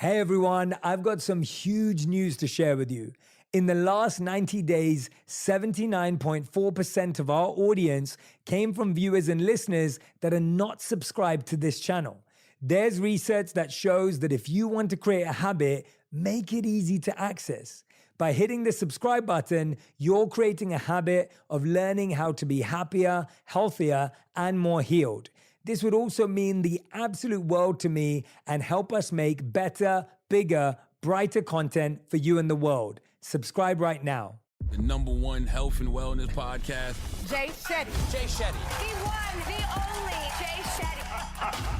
Hey everyone, I've got some huge news to share with you. In the last 90 days, 79.4% of our audience came from viewers and listeners that are not subscribed to this channel. There's research that shows that if you want to create a habit, make it easy to access. By hitting the subscribe button, you're creating a habit of learning how to be happier, healthier, and more healed. This would also mean the absolute world to me and help us make better, bigger, brighter content for you and the world. Subscribe right now. The #1 health and wellness podcast. Jay Shetty. Jay Shetty. The one, the only Jay Shetty.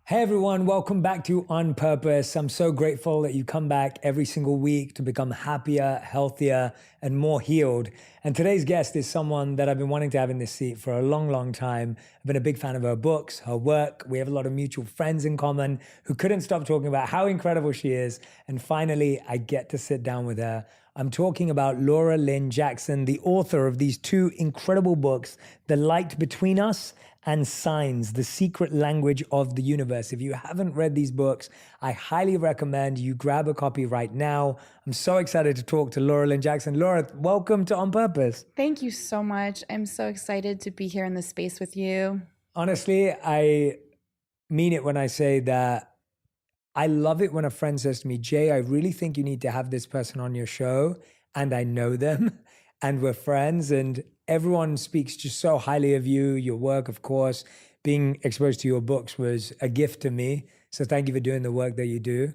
Hey everyone, welcome back to On Purpose. I'm so grateful that you come back every single week to become happier, healthier, and more healed. And today's guest is someone that I've been wanting to have in this seat for a long, long time. I've been a big fan of her books, her work. We have a lot of mutual friends in common who couldn't stop talking about how incredible she is. And finally, I get to sit down with her. I'm talking about Lynne Jackson, the author of these two incredible books, The Light Between Us and Signs, The Secret Language of the Universe. If you haven't read these books, I highly recommend you grab a copy right now. I'm so excited to talk to Lynne Jackson. Laura, welcome to On Purpose. Thank you so much. I'm so excited to be here in this space with you. Honestly, I mean it when I say that I love it when a friend says to me, Jay, I really think you need to have this person on your show. And I know them and we're friends and everyone speaks just so highly of you, your work, of course. Being exposed to your books was a gift to me. So thank you for doing the work that you do.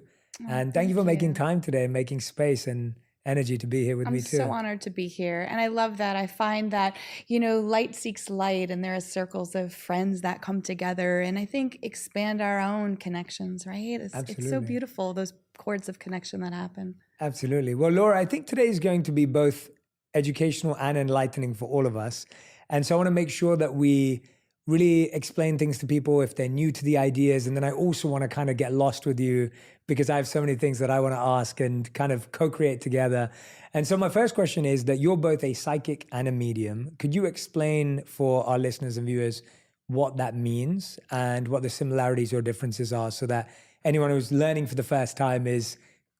And thank you for making time today and making space and energy to be here with me too. I'm so honored to be here. And I love that. I find that, you know, light seeks light and there are circles of friends that come together and I think expand our own connections, right? It's so beautiful, those chords of connection that happen. Absolutely. Well, Laura, I think today is going to be both educational and enlightening for all of us. And so I want to make sure that we really explain things to people if they're new to the ideas. And then I also want to kind of get lost with you because I have so many things that I want to ask and kind of co-create together. And so my first question is that you're both a psychic and a medium. Could you explain for our listeners and viewers what that means and what the similarities or differences are so that anyone who's learning for the first time is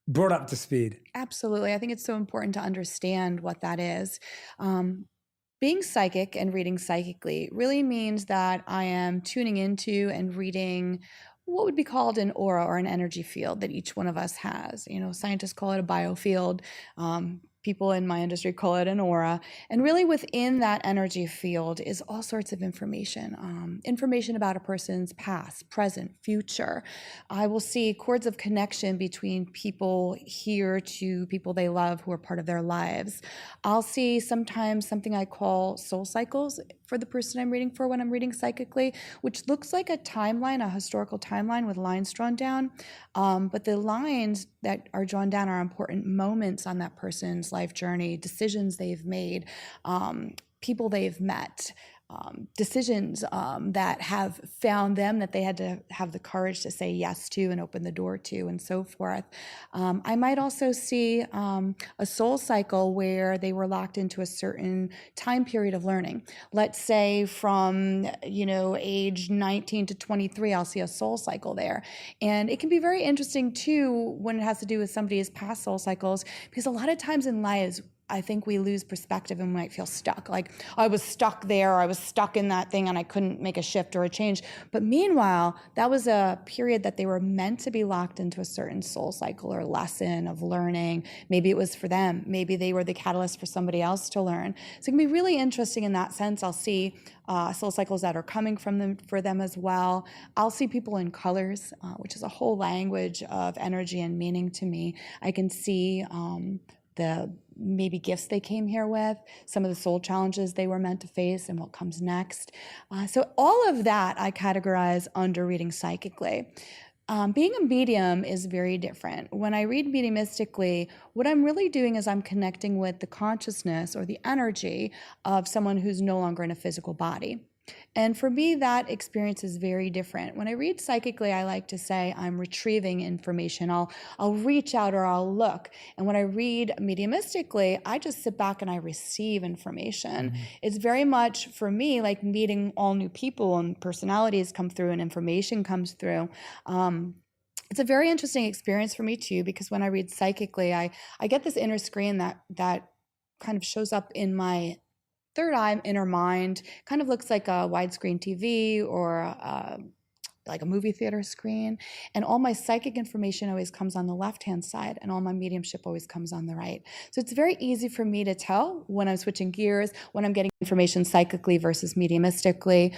brought up to speed? Absolutely. I think it's so important to understand what that is. Being psychic and reading psychically really means that I am tuning into and reading what would be called an aura or an energy field that each one of us has. You know, scientists call it a biofield. People in my industry call it an aura. And really within that energy field is all sorts of information. Information about a person's past, present, future. I will see chords of connection between people here to people they love who are part of their lives. I'll see sometimes something I call soul cycles for the person I'm reading for when I'm reading psychically, which looks like a timeline, a historical timeline with lines drawn down. But the lines that are drawn down are important moments on that person's life journey, decisions they've made, people they've met, decisions that have found them that they had to have the courage to say yes to and open the door to and so forth. I might also see a soul cycle where they were locked into a certain time period of learning. Let's say from, you know, age 19 to 23, I'll see a soul cycle there. And it can be very interesting too when it has to do with somebody's past soul cycles, because a lot of times in lives, I think we lose perspective and might feel stuck. Like, I was stuck there, I was stuck in that thing and I couldn't make a shift or a change. But meanwhile, that was a period that they were meant to be locked into a certain soul cycle or lesson of learning. Maybe it was for them. Maybe they were the catalyst for somebody else to learn. So it can be really interesting in that sense. I'll see soul cycles that are coming from them for them as well. I'll see people in colors, which is a whole language of energy and meaning to me. I can see the maybe gifts they came here with, some of the soul challenges they were meant to face and what comes next. So all of that I categorize under reading psychically. Being a medium is very different. When I read mediumistically, what I'm really doing is I'm connecting with the consciousness or the energy of someone who's no longer in a physical body. And for me, that experience is very different. When I read psychically, I like to say I'm retrieving information. I'll reach out or I'll look. And when I read mediumistically, I just sit back and I receive information. Mm-hmm. It's very much, for me, like meeting all new people and personalities come through and information comes through. It's a very interesting experience for me too, because when I read psychically, I get this inner screen that kind of shows up in my third eye, inner mind. Kind of looks like a widescreen TV or like a movie theater screen. And all my psychic information always comes on the left-hand side, and all my mediumship always comes on the right. So it's very easy for me to tell when I'm switching gears, when I'm getting information psychically versus mediumistically.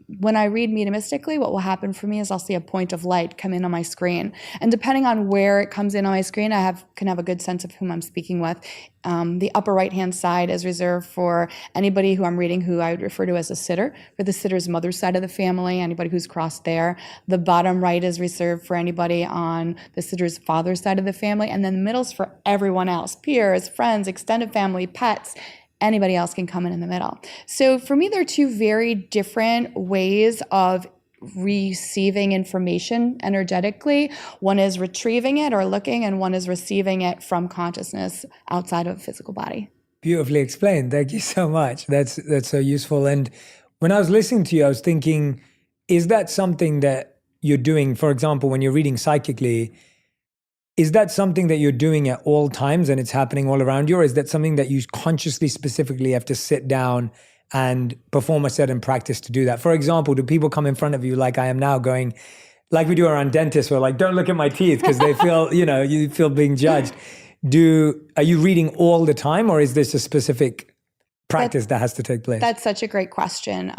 When I read mediumistically, what will happen for me is I'll see a point of light come in on my screen. And depending on where it comes in on my screen, can have a good sense of whom I'm speaking with. The upper right-hand side is reserved for anybody who I'm reading who I would refer to as a sitter, for the sitter's mother's side of the family, anybody who's crossed there. The bottom right is reserved for anybody on the sitter's father's side of the family, and then the middle's for everyone else, peers, friends, extended family, pets. Anybody else can come in the middle. So for me, there are two very different ways of receiving information energetically. One is retrieving it or looking, and one is receiving it from consciousness outside of a physical body. Beautifully explained. Thank you so much. That's so useful. And when I was listening to you, I was thinking, is that something that you're doing, for example, when you're reading psychically, is that something that you're doing at all times and it's happening all around you? Or is that something that you consciously, specifically have to sit down and perform a certain practice to do that? For example, do people come in front of you like I am now going, like we do around dentists, we're like, don't look at my teeth because they feel, you feel being judged. Are you reading all the time, or is this a specific practice that has to take place? That's such a great question.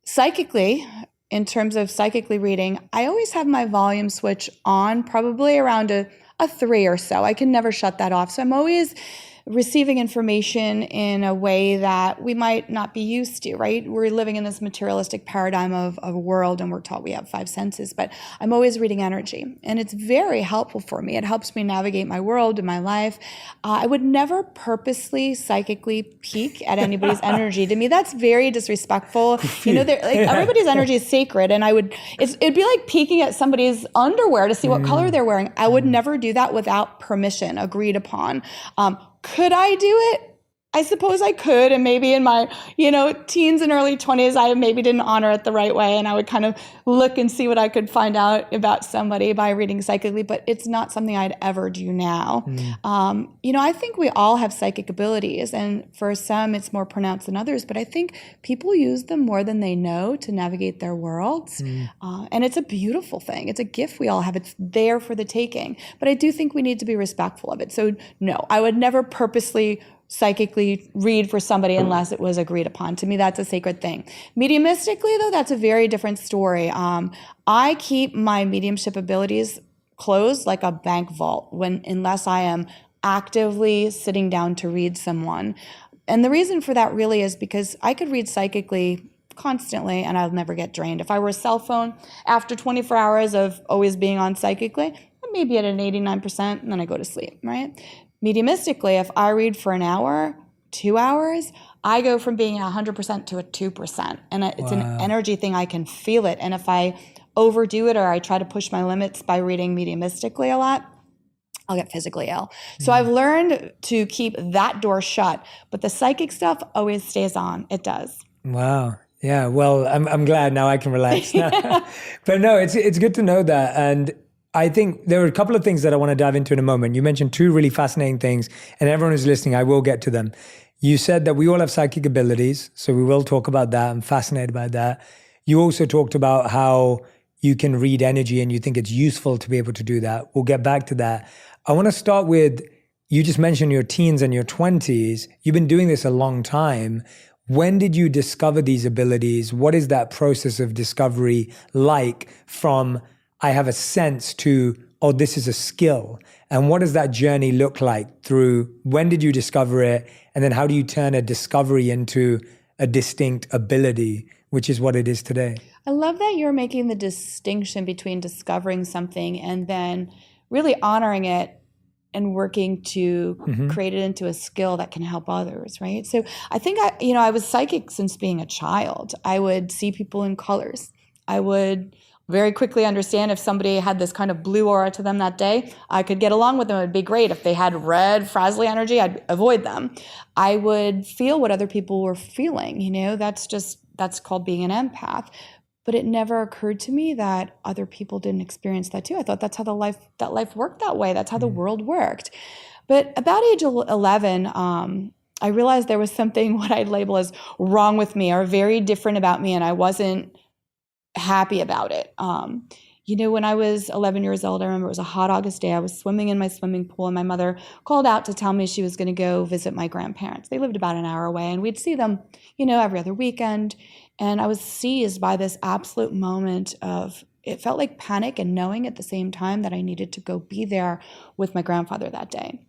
Psychically, in terms of psychically reading, I always have my volume switch on, probably around a 3 or so. I can never shut that off. So I'm always receiving information in a way that we might not be used to, right? We're living in this materialistic paradigm of a world, and we're taught we have 5 senses, but I'm always reading energy, and it's very helpful for me. It helps me navigate my world and my life. I would never purposely psychically peek at anybody's energy. To me, that's very disrespectful. Everybody's energy is sacred, and it'd be like peeking at somebody's underwear to see what color they're wearing. I would never do that without permission, agreed upon. Could I do it? I suppose I could, and maybe in my, teens and early 20s, I maybe didn't honor it the right way, and I would kind of look and see what I could find out about somebody by reading psychically, but it's not something I'd ever do now. I think we all have psychic abilities, and for some, it's more pronounced than others, but I think people use them more than they know to navigate their worlds, and it's a beautiful thing. It's a gift we all have. It's there for the taking, but I do think we need to be respectful of it. So no, I would never purposely psychically read for somebody unless it was agreed upon. To me, that's a sacred thing. Mediumistically, though, that's a very different story. I keep my mediumship abilities closed like a bank vault unless I am actively sitting down to read someone. And the reason for that really is because I could read psychically constantly and I'll never get drained. If I were a cell phone, after 24 hours of always being on psychically, I'd maybe at an 89%, and then I go to sleep, right? Mediumistically, if I read for an hour, 2 hours, I go from being 100% to a 2%. And it's an energy thing. I can feel it. And if I overdo it or I try to push my limits by reading mediumistically a lot, I'll get physically ill. So I've learned to keep that door shut. But the psychic stuff always stays on. It does. Wow. Yeah. Well, I'm glad now I can relax. But no, it's good to know that. And I think there are a couple of things that I want to dive into in a moment. You mentioned 2 really fascinating things, and everyone who's listening, I will get to them. You said that we all have psychic abilities, so we will talk about that. I'm fascinated by that. You also talked about how you can read energy and you think it's useful to be able to do that. We'll get back to that. I want to start with, you just mentioned your teens and your 20s. You've been doing this a long time. When did you discover these abilities? What is that process of discovery like, from I have a sense to, oh, this is a skill? And what does that journey look like through, when did you discover it? And then how do you turn a discovery into a distinct ability, which is what it is today? I love that you're making the distinction between discovering something and then really honoring it and working to create it into a skill that can help others, right? So I think I was psychic since being a child. I would see people in colors. I would very quickly understand if somebody had this kind of blue aura to them that day. I could get along with them. It'd be great. If they had red, frazzly energy, I'd avoid them. I would feel what other people were feeling. That's called being an empath. but it never occurred to me that other people didn't experience that too. I thought that's how life worked that way. That's how the world worked. But about age 11, I realized there was something what I'd label as wrong with me or very different about me, and I wasn't happy about it. When I was 11 years old, I remember it was a hot August day. I was swimming in my swimming pool, and my mother called out to tell me she was going to go visit my grandparents. They lived about an hour away, and we'd see them, every other weekend. And I was seized by this absolute moment of, it felt like panic and knowing at the same time that I needed to go be there with my grandfather that day.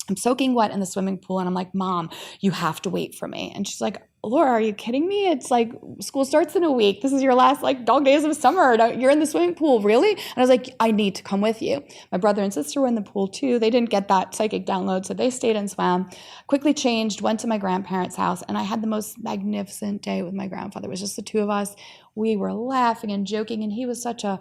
I'm soaking wet in the swimming pool, and I'm like, Mom, you have to wait for me. And she's like, Laura, are you kidding me? It's like school starts in a week. This is your last dog days of summer. You're in the swimming pool, really? And I was like, I need to come with you. My brother and sister were in the pool too. They didn't get that psychic download, so they stayed and swam. Quickly changed, went to my grandparents' house, and I had the most magnificent day with my grandfather. It was just the two of us. We were laughing and joking, and he was such a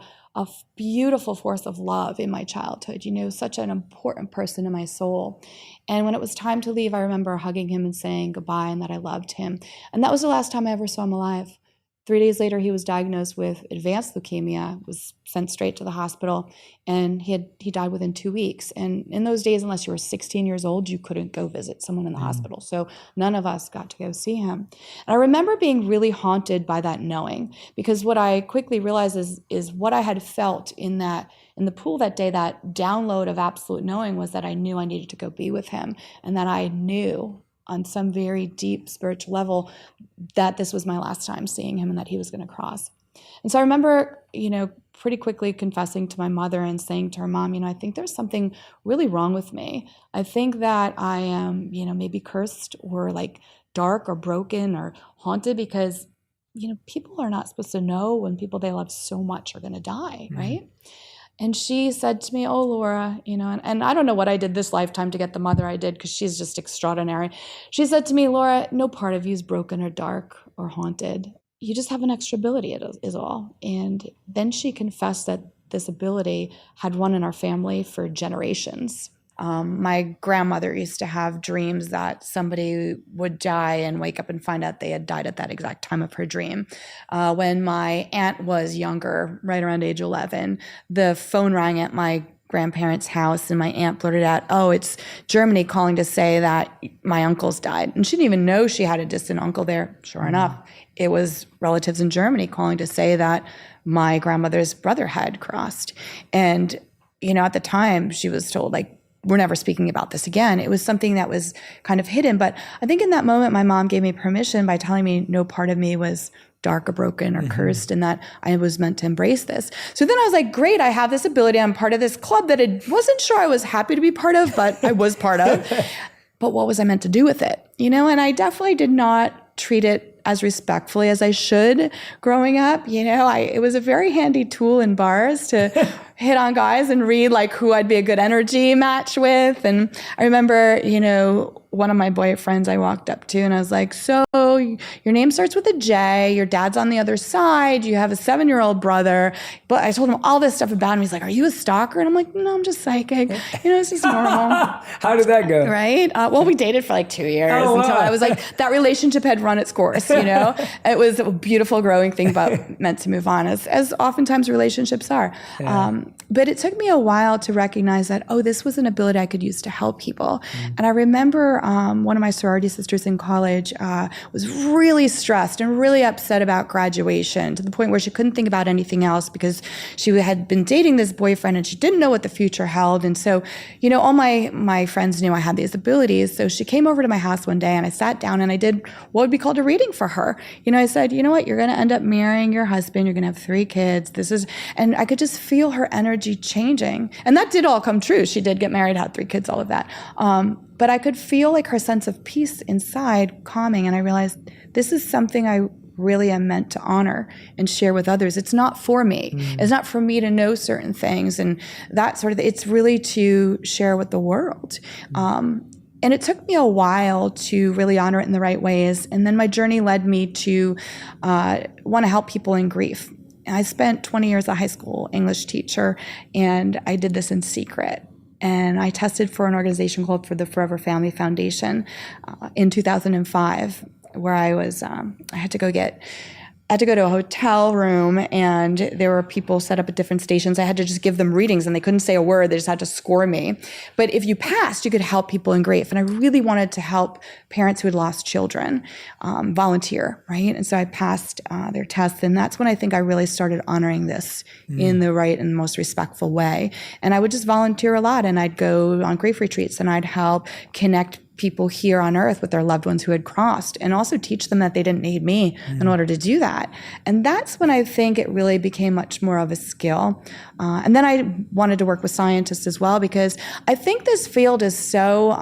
beautiful force of love in my childhood, such an important person in my soul. And when it was time to leave, I remember hugging him and saying goodbye and that I loved him. And that was the last time I ever saw him alive. 3 days later, he was diagnosed with advanced leukemia, was sent straight to the hospital, and he died within 2 weeks. And in those days, unless you were 16 years old, you couldn't go visit someone in the hospital. So none of us got to go see him. And I remember being really haunted by that knowing, because what I quickly realized is what I had felt in the pool that day, that download of absolute knowing, was that I knew I needed to go be with him, and that I knew on some very deep spiritual level that this was my last time seeing him and that he was going to cross. And so I remember, pretty quickly confessing to my mother and saying to her, Mom, I think there's something really wrong with me. I think that I am, maybe cursed or dark or broken or haunted, because, people are not supposed to know when people they love so much are going to die, right? And she said to me, oh, Laura, and I don't know what I did this lifetime to get the mother I did, because she's just extraordinary. She said to me, Laura, no part of you is broken or dark or haunted. You just have an extra ability, is all. And then she confessed that this ability had run in our family for generations. My grandmother used to have dreams that somebody would die and wake up and find out they had died at that exact time of her dream. When my aunt was younger, right around age 11, the phone rang at my grandparents' house, and my aunt blurted out, oh, it's Germany calling to say that my uncle's died. And she didn't even know she had a distant uncle there. Sure enough, it was relatives in Germany calling to say that my grandmother's brother had crossed. And, at the time, she was told, we're never speaking about this again. It was something that was kind of hidden. But I think in that moment, my mom gave me permission by telling me no part of me was dark or broken or cursed, and that I was meant to embrace this. So then I was like, great, I have this ability. I'm part of this club that I wasn't sure I was happy to be part of, but I was part of. But what was I meant to do with it? And I definitely did not treat it as respectfully as I should growing up. It was a very handy tool in bars to hit on guys and read who I'd be a good energy match with. And I remember, one of my boyfriends I walked up to and I was like, so your name starts with a J, your dad's on the other side, you have a 7-year-old brother. But I told him all this stuff about him. He's like, are you a stalker? And I'm like, no, I'm just psychic. It's just normal. How did that go? Right? Well, we dated for 2 years until I was that relationship had run its course, It was a beautiful growing thing, but meant to move on, as oftentimes relationships are. Yeah. But it took me a while to recognize that, this was an ability I could use to help people. And I remember one of my sorority sisters in college was really stressed and really upset about graduation, to the point where she couldn't think about anything else because she had been dating this boyfriend and she didn't know what the future held. And so, all my friends knew I had these abilities. So she came over to my house one day and I sat down and I did what would be called a reading for her. I said, you know what, you're going to end up marrying your husband. You're going to have 3 kids. And I could just feel her energy changing. And that did all come true. She did get married, had 3 kids, all of that. But I could feel her sense of peace inside calming. And I realized this is something I really am meant to honor and share with others. It's not for me. It's not for me to know certain things and that sort of thing. It's really to share with the world. And it took me a while to really honor it in the right ways. And then my journey led me to want to help people in grief. I spent 20 years as a high school English teacher, and I did this in secret. And I tested for an organization called for the Forever Family Foundation in 2005, where I had to go get I had to go to a hotel room and there were people set up at different stations. I had to just give them readings and they couldn't say a word. They just had to score me. But if you passed, you could help people in grief. And I really wanted to help parents who had lost children volunteer, right? And so I passed their tests. And that's when I think I really started honoring this in the right and most respectful way. And I would just volunteer a lot, and I'd go on grief retreats and I'd help connect people here on earth with their loved ones who had crossed, and also teach them that they didn't need me in order to do that. And that's when I think it really became much more of a skill. And then I wanted to work with scientists as well, because I think this field is so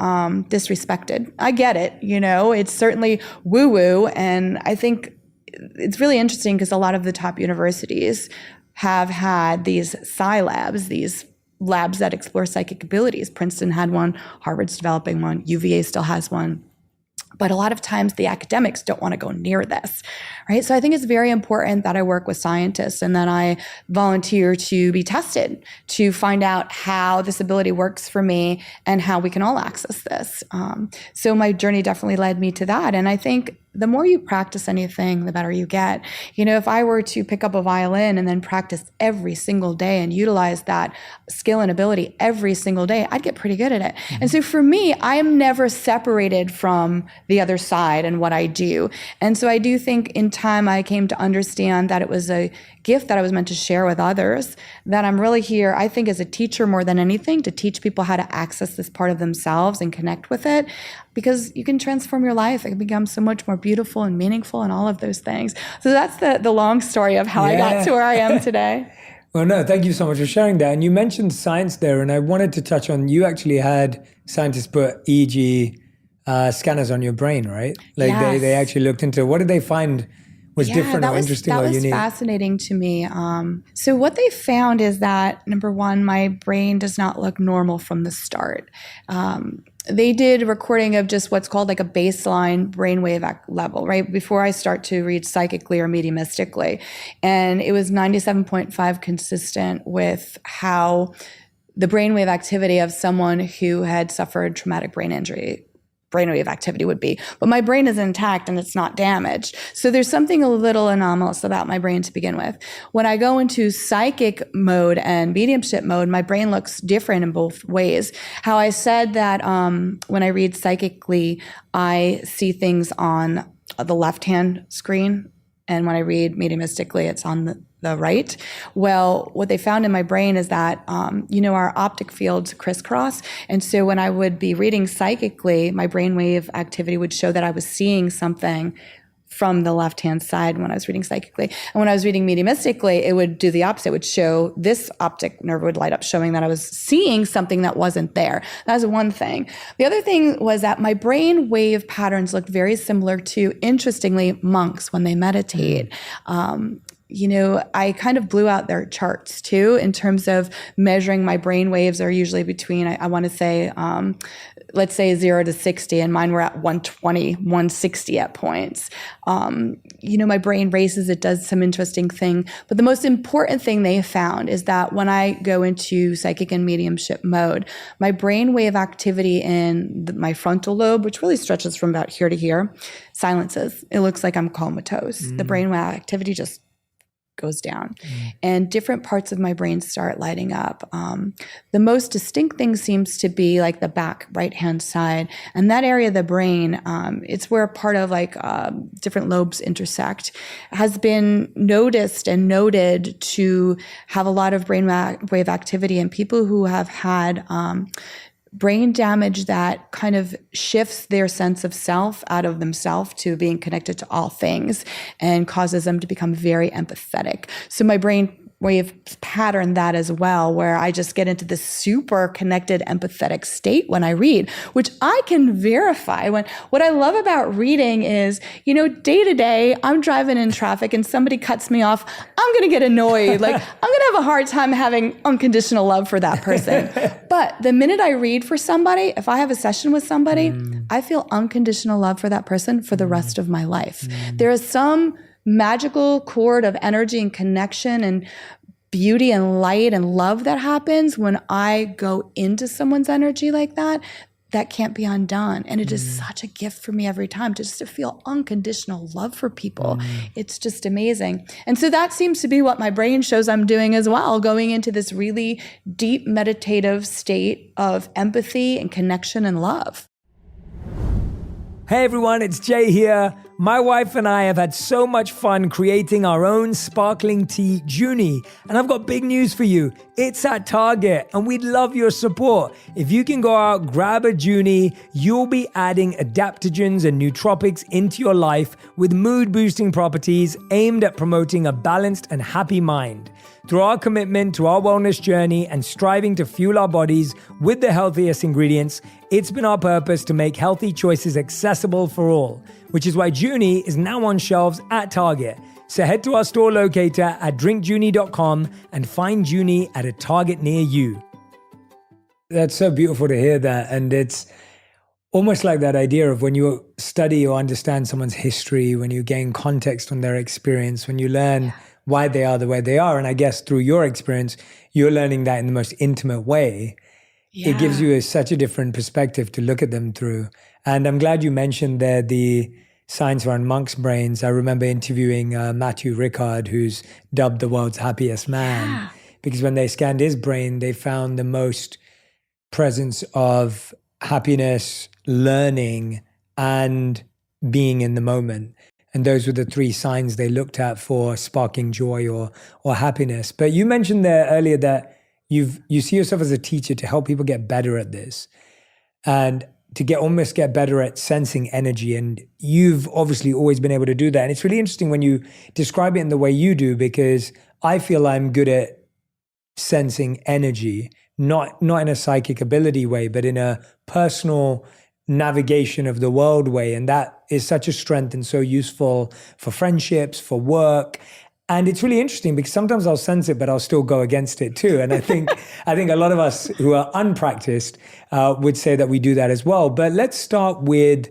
disrespected. I get it, it's certainly woo-woo. And I think it's really interesting because a lot of the top universities have had these psi labs, these labs that explore psychic abilities. Princeton had one, Harvard's developing one, UVA still has one. But a lot of times the academics don't want to go near this, right? So I think it's very important that I work with scientists and that I volunteer to be tested to find out how this ability works for me and how we can all access this. So my journey definitely led me to that. And I think the more you practice anything, the better you get. If I were to pick up a violin and then practice every single day and utilize that skill and ability every single day, I'd get pretty good at it. And so for me, I am never separated from the other side and what I do. And so I do think in time I came to understand that it was a gift that I was meant to share with others, that I'm really here, I think, as a teacher more than anything, to teach people how to access this part of themselves and connect with it, because you can transform your life. It can become so much more beautiful and meaningful and all of those things. So that's the long story of how I got to where I am today. Well, no, thank you so much for sharing that. And you mentioned science there, and I wanted to touch on, you actually had scientists put EEG scanners on your brain, right? Like Yes. they actually looked into, what did they find was different or interesting or unique? That was fascinating to me. So what they found is that, number one, my brain does not look normal from the start. They did a recording of just what's called like a baseline brainwave level, right? Before I start to read psychically or mediumistically. And it was 97.5 consistent with how the brainwave activity of someone who had suffered traumatic brain injury brainwave activity would be. But my brain is intact and it's not damaged. So there's something a little anomalous about my brain to begin with. When I go into psychic mode and mediumship mode, my brain looks different in both ways. How I said that when I read psychically, I see things on the left-hand screen, and when I read mediumistically, it's on the right. Well, what they found in my brain is that, our optic fields crisscross. And so when I would be reading psychically, my brainwave activity would show that I was seeing something from the left-hand side when I was reading psychically. And when I was reading mediumistically, it would do the opposite. It would show this optic nerve would light up, showing that I was seeing something that wasn't there. That was one thing. The other thing was that my brain wave patterns looked very similar to, interestingly, monks when they meditate. I kind of blew out their charts too in terms of measuring my brain waves are usually between, I want to say, let's say 0 to 60, and mine were at 120, 160 at points. My brain races, it does some interesting thing. But the most important thing they found is that when I go into psychic and mediumship mode, my brain wave activity in my frontal lobe, which really stretches from about here to here, silences. It looks like I'm comatose. The brain wave activity just goes down, and different parts of my brain start lighting up. The most distinct thing seems to be like the back right-hand side, and that area of the brain, it's where part of different lobes intersect, has been noticed and noted to have a lot of brain wave activity in people who have had brain damage that kind of shifts their sense of self out of themselves to being connected to all things and causes them to become very empathetic. So my brain wave pattern that as well, where I just get into this super connected, empathetic state when I read, which I can verify. What I love about reading is, day to day, I'm driving in traffic and somebody cuts me off, I'm going to get annoyed. I'm going to have a hard time having unconditional love for that person. But the minute I read for somebody, if I have a session with somebody, I feel unconditional love for that person for the rest of my life. There is some magical chord of energy and connection and beauty and light and love that happens when I go into someone's energy like that. that can't be undone. And it is such a gift for me every time just to feel unconditional love for people. It's just amazing. And so that seems to be what my brain shows I'm doing as well, going into this really deep meditative state of empathy and connection and love. Hey everyone, it's Jay here. My wife and I have had so much fun creating our own sparkling tea, Junie. And I've got big news for you. It's at Target and we'd love your support. If you can go out, grab a Junie, you'll be adding adaptogens and nootropics into your life with mood-boosting properties aimed at promoting a balanced and happy mind. Through our commitment to our wellness journey and striving to fuel our bodies with the healthiest ingredients, it's been our purpose to make healthy choices accessible for all, which is why Junie is now on shelves at Target. So head to our store locator at drinkjunie.com and find Junie at a Target near you. That's so beautiful to hear that. And it's almost like that idea of when you study or understand someone's history, when you gain context on their experience, when you learn why they are the way they are. And I guess through your experience, you're learning that in the most intimate way. Yeah. It gives you such a different perspective to look at them through. And I'm glad you mentioned there the science around monks' brains. I remember interviewing Matthew Ricard, who's dubbed the world's happiest man, because when they scanned his brain, they found the most presence of happiness, learning, and being in the moment. And those were the three signs they looked at for sparking joy or happiness. But you mentioned there earlier that you see yourself as a teacher to help people get better at this and to almost get better at sensing energy. And you've obviously always been able to do that. And it's really interesting when you describe it in the way you do, because I feel I'm good at sensing energy, not in a psychic ability way, but in a personal navigation of the world way. And that is such a strength and so useful for friendships, for work. And it's really interesting because sometimes I'll sense it, but I'll still go against it too. And I think a lot of us who are unpracticed would say that we do that as well. But let's start with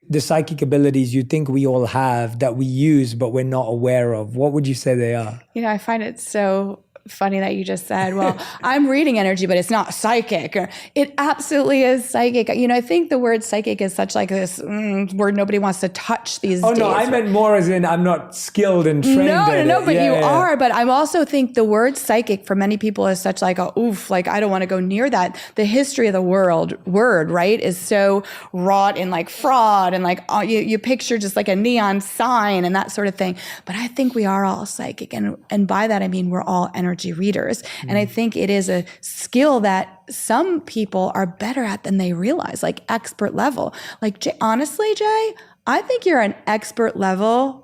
the psychic abilities you think we all have that we use, but we're not aware of. What would you say they are? I find it so funny that you just said, well, I'm reading energy, but it's not psychic. It absolutely is psychic. I think the word psychic is such like this word nobody wants to touch these days. Oh, no, I meant more as in I'm not skilled and trained No, but you are. But I also think the word psychic for many people is such like a oof, like I don't want to go near that. The history of the word, right, is so wrought in like fraud and like you picture just like a neon sign and that sort of thing. But I think we are all psychic. And by that, I mean, we're all energy readers. And I think it is a skill that some people are better at than they realize, like expert level. Like, honestly, Jay, I think you're an expert level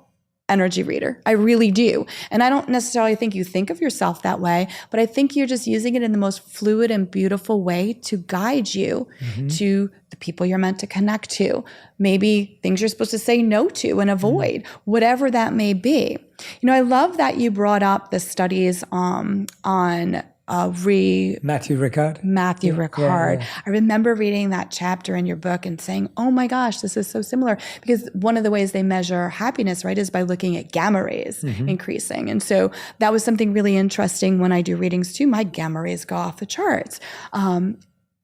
energy reader. I really do. And I don't necessarily think you think of yourself that way, but I think you're just using it in the most fluid and beautiful way to guide you to the people you're meant to connect to, maybe things you're supposed to say no to and avoid, whatever that may be. I love that you brought up the studies on Matthew Ricard. Yeah. I remember reading that chapter in your book and saying, oh my gosh, this is so similar, because one of the ways they measure happiness, right, is by looking at gamma rays increasing. And so that was something really interesting when I do readings too. My gamma rays go off the charts.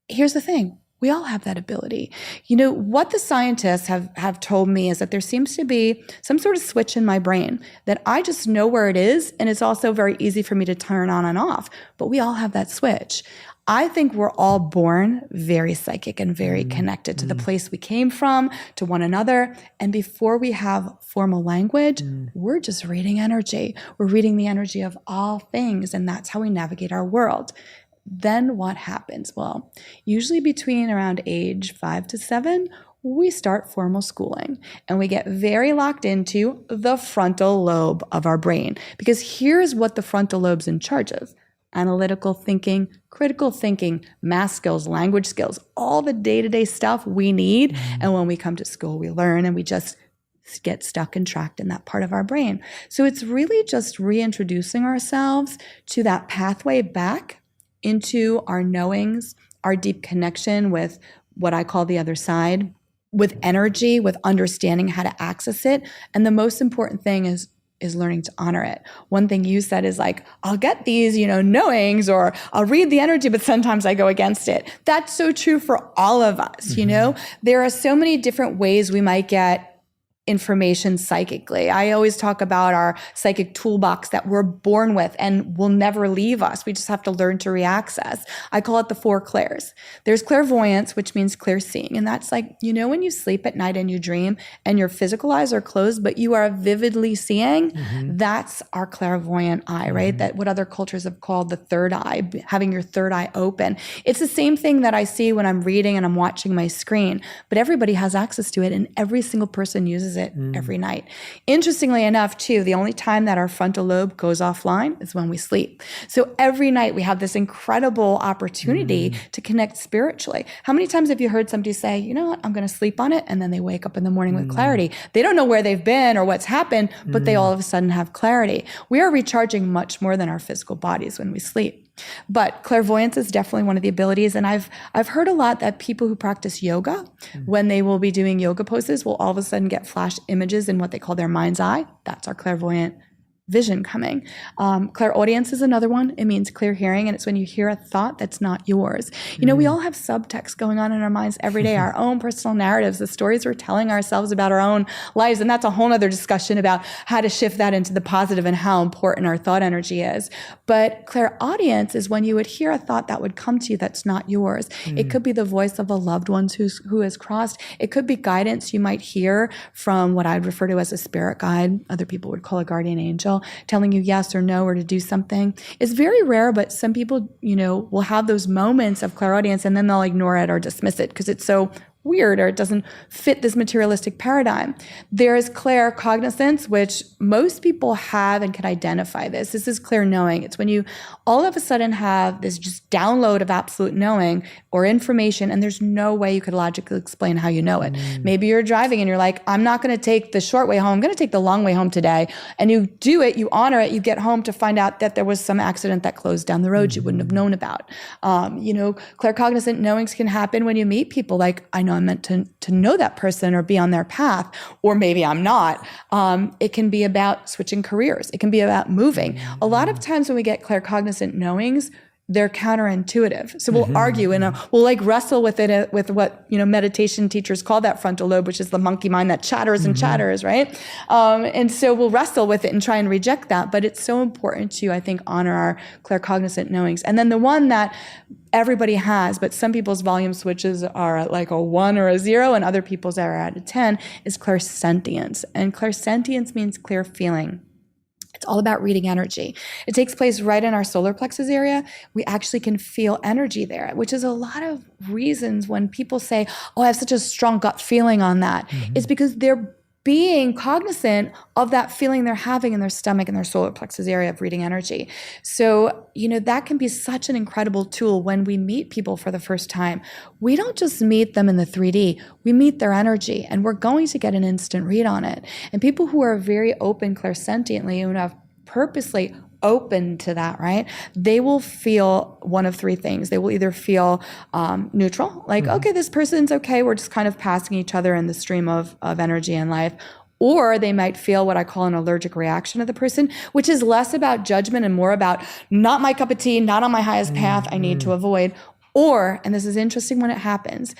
Here's the thing. We all have that ability. What the scientists have told me is that there seems to be some sort of switch in my brain that I just know where it is, and it's also very easy for me to turn on and off. But we all have that switch. I think we're all born very psychic and very connected to the place we came from, to one another. And before we have formal language, we're just reading energy. We're reading the energy of all things, and that's how we navigate our world. Then what happens? Well, usually between around age 5 to 7, we start formal schooling and we get very locked into the frontal lobe of our brain, because here's what the frontal lobe's in charge of: analytical thinking, critical thinking, math skills, language skills, all the day-to-day stuff we need. And when we come to school, we learn and we just get stuck and tracked in that part of our brain. So it's really just reintroducing ourselves to that pathway back into our knowings, our deep connection with what I call the other side, with energy, with understanding how to access it. And the most important thing is is learning to honor it. One thing you said is like, I'll get these, knowings, or I'll read the energy, but sometimes I go against it. That's so true for all of us, There are so many different ways we might get information psychically. I always talk about our psychic toolbox that we're born with and will never leave us. We just have to learn to reaccess. I call it the 4 clairs. There's clairvoyance, which means clear seeing. And that's like, when you sleep at night and you dream and your physical eyes are closed, but you are vividly seeing, that's our clairvoyant eye, right? That what other cultures have called the third eye, having your third eye open. It's the same thing that I see when I'm reading and I'm watching my screen, but everybody has access to it and every single person uses it every night. Interestingly enough, too, the only time that our frontal lobe goes offline is when we sleep. So every night we have this incredible opportunity to connect spiritually. How many times have you heard somebody say, you know what, I'm going to sleep on it, and then they wake up in the morning with clarity? They don't know where they've been or what's happened, but they all of a sudden have clarity. We are recharging much more than our physical bodies when we sleep. But clairvoyance is definitely one of the abilities. And I've heard a lot that people who practice yoga, when they will be doing yoga poses, will all of a sudden get flash images in what they call their mind's eye. That's our clairvoyant vision coming. Clairaudience is another one. It means clear hearing, and it's when you hear a thought that's not yours. We all have subtext going on in our minds every day, our own personal narratives, the stories we're telling ourselves about our own lives, and that's a whole other discussion about how to shift that into the positive and how important our thought energy is. But clairaudience is when you would hear a thought that would come to you that's not yours. It could be the voice of a loved one who has crossed. It could be guidance you might hear from what I'd refer to as a spirit guide. Other people would call a guardian angel, telling you yes or no or to do something. It's very rare, but some people, will have those moments of clairaudience and then they'll ignore it or dismiss it because it's so weird or it doesn't fit this materialistic paradigm. There is claircognizance, which most people have and can identify this. This is clear knowing. It's when you all of a sudden have this just download of absolute knowing or information, and there's no way you could logically explain how you know it. Maybe you're driving and you're like, I'm not going to take the short way home. I'm going to take the long way home today. And you do it, you honor it, you get home to find out that there was some accident that closed down the road you wouldn't have known about. Claircognizant knowings can happen when you meet people. Like, I know I'm meant to know that person or be on their path, or maybe I'm not. It can be about switching careers. It can be about moving. A lot of times when we get claircognizant knowings, they're counterintuitive. So we'll argue and we'll like wrestle with it, with what, meditation teachers call that frontal lobe, which is the monkey mind that chatters and chatters, right? And so we'll wrestle with it and try and reject that. But it's so important to, I think, honor our claircognizant knowings. And then the one that everybody has, but some people's volume switches are at like a 1 or a 0 and other people's are at a 10, is clairsentience. And clairsentience means clear feeling. It's all about reading energy. It takes place right in our solar plexus area. We actually can feel energy there, which is a lot of reasons when people say, oh, I have such a strong gut feeling on that. It's because they're being cognizant of that feeling they're having in their stomach and their solar plexus area of reading energy. So, that can be such an incredible tool when we meet people for the first time. We don't just meet them in the 3D, we meet their energy, and we're going to get an instant read on it. And people who are very open clairsentiently and have purposely open to that, right? They will feel one of 3 things. They will either feel neutral, like, okay, this person's okay. We're just kind of passing each other in the stream of energy and life. Or they might feel what I call an allergic reaction to the person, which is less about judgment and more about not my cup of tea, not on my highest path, I need to avoid. Or, and this is interesting when it happens,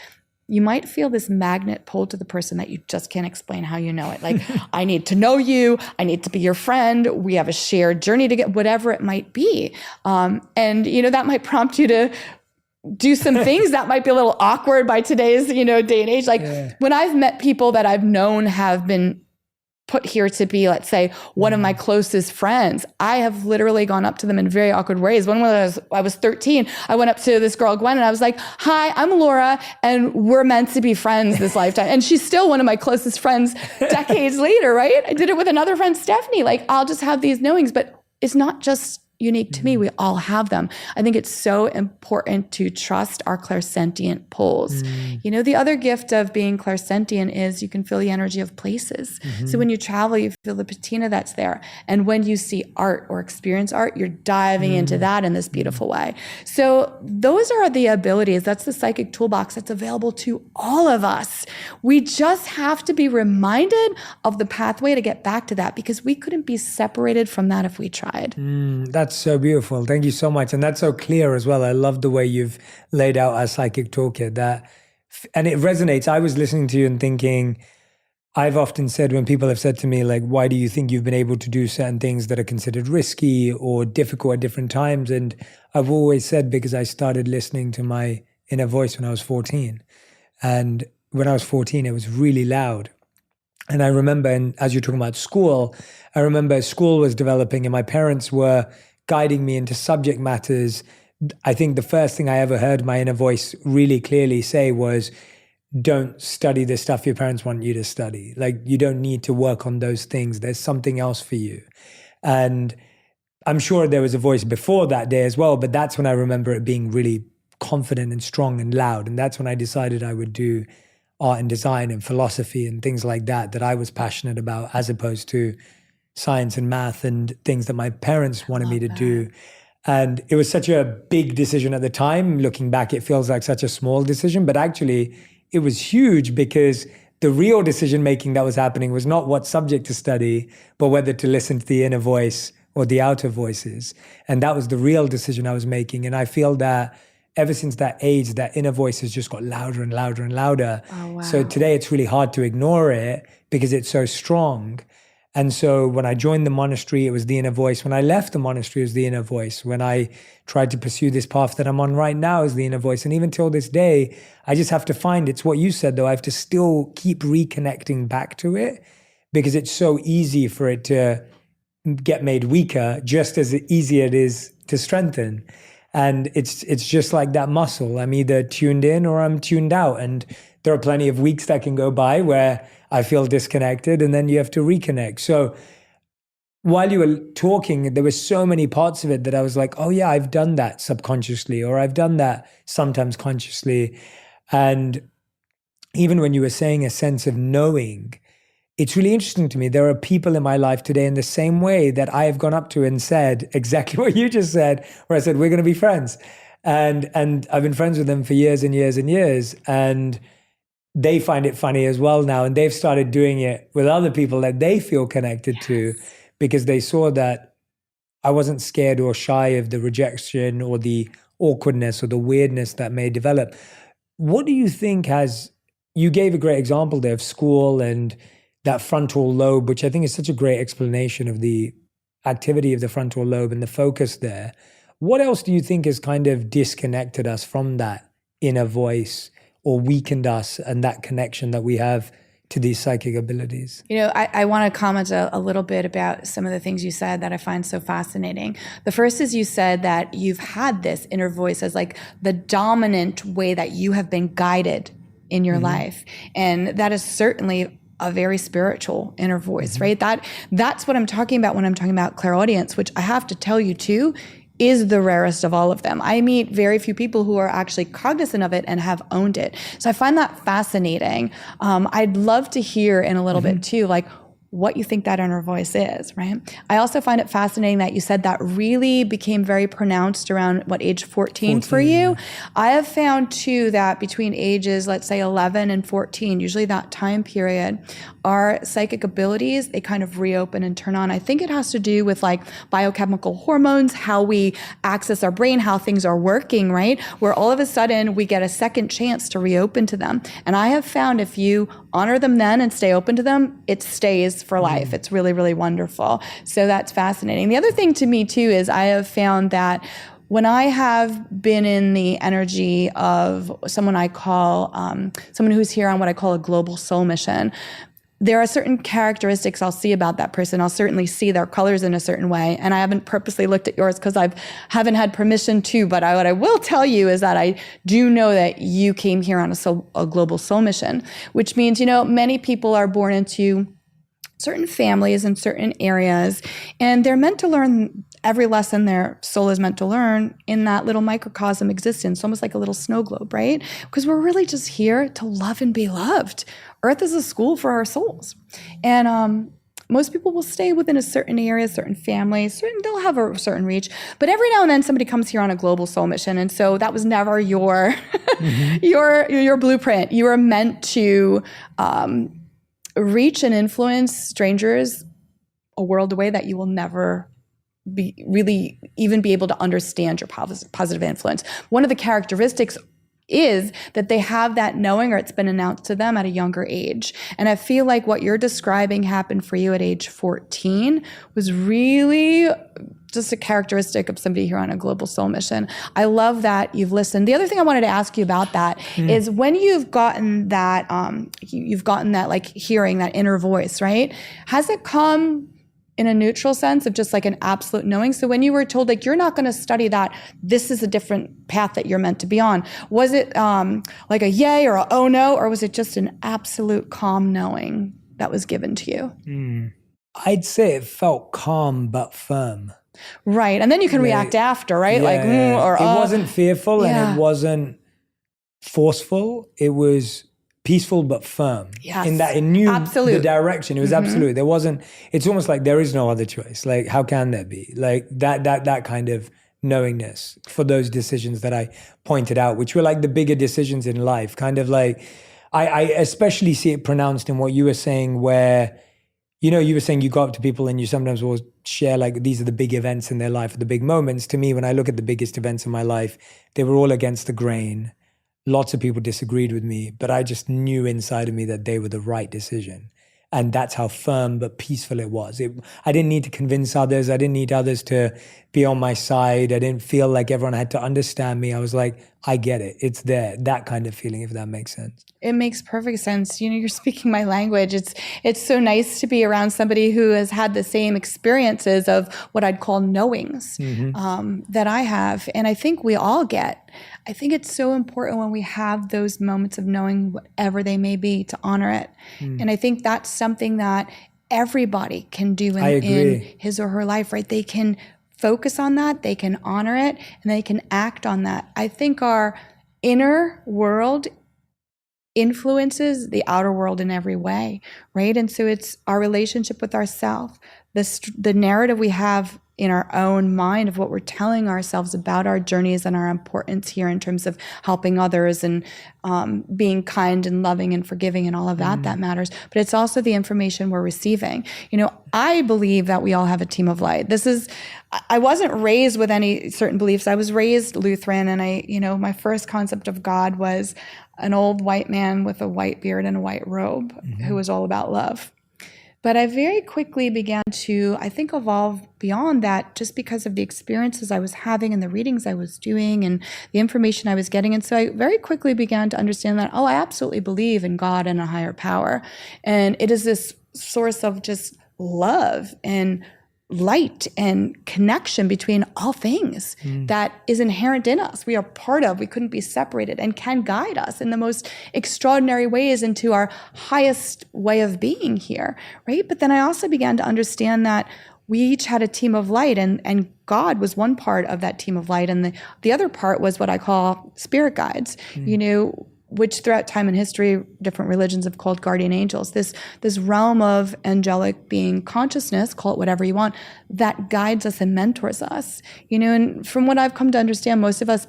you might feel this magnet pulled to the person that you just can't explain how you know it. Like, I need to know you. I need to be your friend. We have a shared journey to get, whatever it might be. And, that might prompt you to do some things that might be a little awkward by today's, day and age. Like when I've met people that I've known have been put here to be, let's say, one of my closest friends, I have literally gone up to them in very awkward ways. When I was 13, I went up to this girl, Gwen, and I was like, hi, I'm Laura, and we're meant to be friends this lifetime. And she's still one of my closest friends decades later, right? I did it with another friend, Stephanie. Like, I'll just have these knowings, but it's not just unique to me. We all have them. I think it's so important to trust our clairsentient pulls. You know, the other gift of being clairsentient is you can feel the energy of places. So when you travel, you feel the patina that's there. And when you see art or experience art, you're diving into that in this beautiful way. So those are the abilities. That's the psychic toolbox that's available to all of us. We just have to be reminded of the pathway to get back to that, because we couldn't be separated from that if we tried. That's so beautiful. Thank you so much. And that's so clear as well. I love the way you've laid out our psychic toolkit, and it resonates. I was listening to you and thinking, I've often said, when people have said to me, like, why do you think you've been able to do certain things that are considered risky or difficult at different times? And I've always said, because I started listening to my inner voice when I was 14. And when I was 14, it was really loud. And I remember, and as you're talking about school, I remember school was developing and my parents were guiding me into subject matters. I think the first thing I ever heard my inner voice really clearly say was, don't study the stuff your parents want you to study. Like, you don't need to work on those things. There's something else for you. And I'm sure there was a voice before that day as well, but that's when I remember it being really confident and strong and loud. And that's when I decided I would do art and design and philosophy and things like that I was passionate about, as opposed to science and math and things that my parents wanted me to do. And it was such a big decision at the time. Looking back, it feels like such a small decision, but actually it was huge, because the real decision-making that was happening was not what subject to study, but whether to listen to the inner voice or the outer voices. And that was the real decision I was making. And I feel that ever since that age, that inner voice has just got louder and louder and louder. Oh, wow. So today it's really hard to ignore it because it's so strong. And so when I joined the monastery, it was the inner voice. When I left the monastery, it was the inner voice. When I tried to pursue this path that I'm on right now, is the inner voice. And even till this day, I just have to find, it's what you said though, I have to still keep reconnecting back to it, because it's so easy for it to get made weaker, just as easy it is to strengthen. And it's just like that muscle. I'm either tuned in or I'm tuned out. And there are plenty of weeks that can go by where I feel disconnected, and then you have to reconnect. So while you were talking, there were so many parts of it that I was like, oh yeah, I've done that subconsciously, or I've done that sometimes consciously. And even when you were saying a sense of knowing, it's really interesting to me. There are people in my life today in the same way that I have gone up to and said exactly what you just said, where I said, we're going to be friends. And I've been friends with them for years and years and years. And they find it funny as well now. And they've started doing it with other people that they feel connected to, because they saw that I wasn't scared or shy of the rejection or the awkwardness or the weirdness that may develop. What do you think you gave a great example there of school and that frontal lobe, which I think is such a great explanation of the activity of the frontal lobe and the focus there. What else do you think has kind of disconnected us from that inner voice, or weakened us and that connection that we have to these psychic abilities? You know, I want to comment a little bit about some of the things you said that I find so fascinating. The first is you said that you've had this inner voice as like the dominant way that you have been guided in your life. And that is certainly a very spiritual inner voice, right? That's what I'm talking about when I'm talking about clairaudience, which I have to tell you too, is the rarest of all of them. I meet very few people who are actually cognizant of it and have owned it. So I find that fascinating. I'd love to hear in a little bit too, like what you think that inner voice is, right? I also find it fascinating that you said that really became very pronounced around age 14 for you. I have found too that between ages, let's say 11 and 14, usually that time period, our psychic abilities, they kind of reopen and turn on. I think it has to do with like biochemical hormones, how we access our brain, how things are working, right? Where all of a sudden we get a second chance to reopen to them. And I have found if you honor them then and stay open to them, it stays for life. It's really, really wonderful. So that's fascinating. The other thing to me too is I have found that when I have been in the energy of someone I call, someone who's here on what I call a global soul mission, there are certain characteristics I'll see about that person. I'll certainly see their colors in a certain way. And I haven't purposely looked at yours because I haven't had permission to, but what I will tell you is that I do know that you came here on a global soul mission, which means, you know, many people are born into certain families in certain areas, and they're meant to learn every lesson their soul is meant to learn in that little microcosm existence, almost like a little snow globe, right? Because we're really just here to love and be loved. Earth is a school for our souls. And most people will stay within a certain area, certain family, they'll have a certain reach. But every now and then somebody comes here on a global soul mission. And so that was never your your blueprint. You were meant to reach and influence strangers a world away that you will never really even be able to understand your positive influence. One of the characteristics is that they have that knowing, or it's been announced to them at a younger age. And I feel like what you're describing happened for you at age 14 was really just a characteristic of somebody here on a global soul mission. I love that you've listened. The other thing I wanted to ask you about that is when you've gotten that, like hearing, that inner voice, right? Has it come in a neutral sense of just like an absolute knowing? So when you were told, like, you're not going to study that, this is a different path that you're meant to be on, was it like a yay or a oh no, or was it just an absolute calm knowing that was given to you? I'd say it felt calm but firm. Right. And then you can react after, right? It wasn't fearful and it wasn't forceful. It was peaceful but firm. Yes. In that it knew Absolute. the direction. It was absolute. There wasn't, it's almost like there is no other choice. Like, how can there be? Like that kind of knowingness for those decisions that I pointed out, which were like the bigger decisions in life. Kind of like, I especially see it pronounced in what you were saying, where, you know, you were saying you go up to people and you sometimes will share like, these are the big events in their life, the big moments. To me, when I look at the biggest events in my life, they were all against the grain. Lots of people disagreed with me, but I just knew inside of me that they were the right decision. And that's how firm but peaceful it was. I didn't need to convince others. I didn't need others to be on my side. I didn't feel like everyone had to understand me. I was like, I get it. It's there. That kind of feeling, if that makes sense. It makes perfect sense. You know, you're speaking my language. It's so nice to be around somebody who has had the same experiences of what I'd call knowings that I have. And I think we all get. I think it's so important when we have those moments of knowing, whatever they may be, to honor it. And I think that's something that everybody can do in his or her life, right? They can focus on that, they can honor it, and they can act on that. I think our inner world influences the outer world in every way, right? And so it's our relationship with ourselves, the narrative we have in our own mind of what we're telling ourselves about our journeys and our importance here in terms of helping others and being kind and loving and forgiving and all of that that matters. But it's also the information we're receiving. You know, I believe that we all have a team of light. I wasn't raised with any certain beliefs. I was raised Lutheran, and my first concept of God was an old white man with a white beard and a white robe who was all about love. But I very quickly began to, I think, evolve beyond that just because of the experiences I was having and the readings I was doing and the information I was getting. And so I very quickly began to understand that, I absolutely believe in God and a higher power. And it is this source of just love and light and connection between all things that is inherent in us. We are part of, we couldn't be separated, and can guide us in the most extraordinary ways into our highest way of being here, right? But then I also began to understand that we each had a team of light, and God was one part of that team of light, and the other part was what I call spirit guides, which throughout time and history, different religions have called guardian angels. This realm of angelic being consciousness, call it whatever you want, that guides us and mentors us. And from what I've come to understand, most of us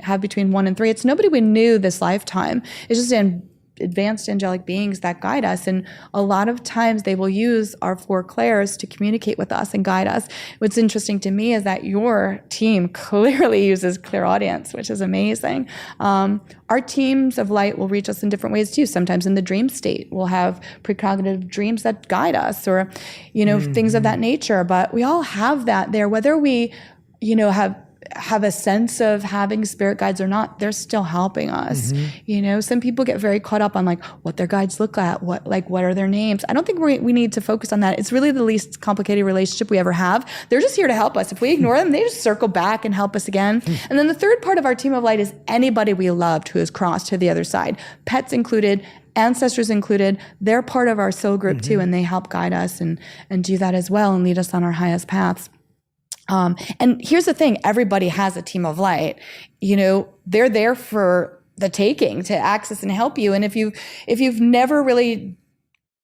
have between 1 and 3. It's nobody we knew this lifetime. It's just advanced angelic beings that guide us, and a lot of times they will use our 4 clairs to communicate with us and guide us. What's interesting to me is that your team clearly uses clairaudience, which is amazing. Our teams of light will reach us in different ways too. Sometimes in the dream state, we'll have precognitive dreams that guide us, or things of that nature. But we all have that there, whether we have a sense of having spirit guides or not, they're still helping us. Some people get very caught up on like what their guides look like, what are their names. I don't think we need to focus on that. It's really the least complicated relationship we ever have. They're just here to help us. If we ignore them, they just circle back and help us again. And then the third part of our team of light is anybody we loved who has crossed to the other side, pets included, ancestors included. They're part of our soul group too, and they help guide us and do that as well and lead us on our highest paths. And here's the thing, everybody has a team of light. They're there for the taking, to access and help you. And if you've never really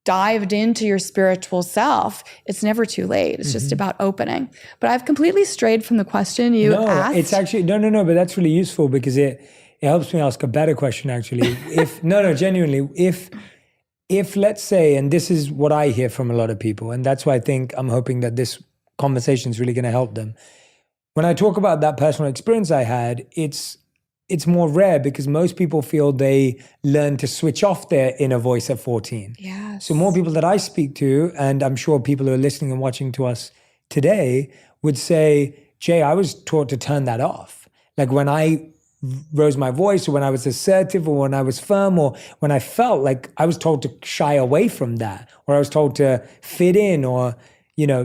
dived into your spiritual self, it's never too late. It's just about opening. But I've completely strayed from the question you asked. It's actually, no, but that's really useful because it helps me ask a better question, actually. Genuinely, if let's say, and this is what I hear from a lot of people, and that's why I'm hoping that this conversation is really going to help them. When I talk about that personal experience I had, it's more rare because most people feel they learn to switch off their inner voice at 14. Yes. So more people that I speak to, and I'm sure people who are listening and watching to us today would say, Jay, I was taught to turn that off. Like when I rose my voice, or when I was assertive, or when I was firm, or when I felt like I was told to shy away from that, or I was told to fit in, or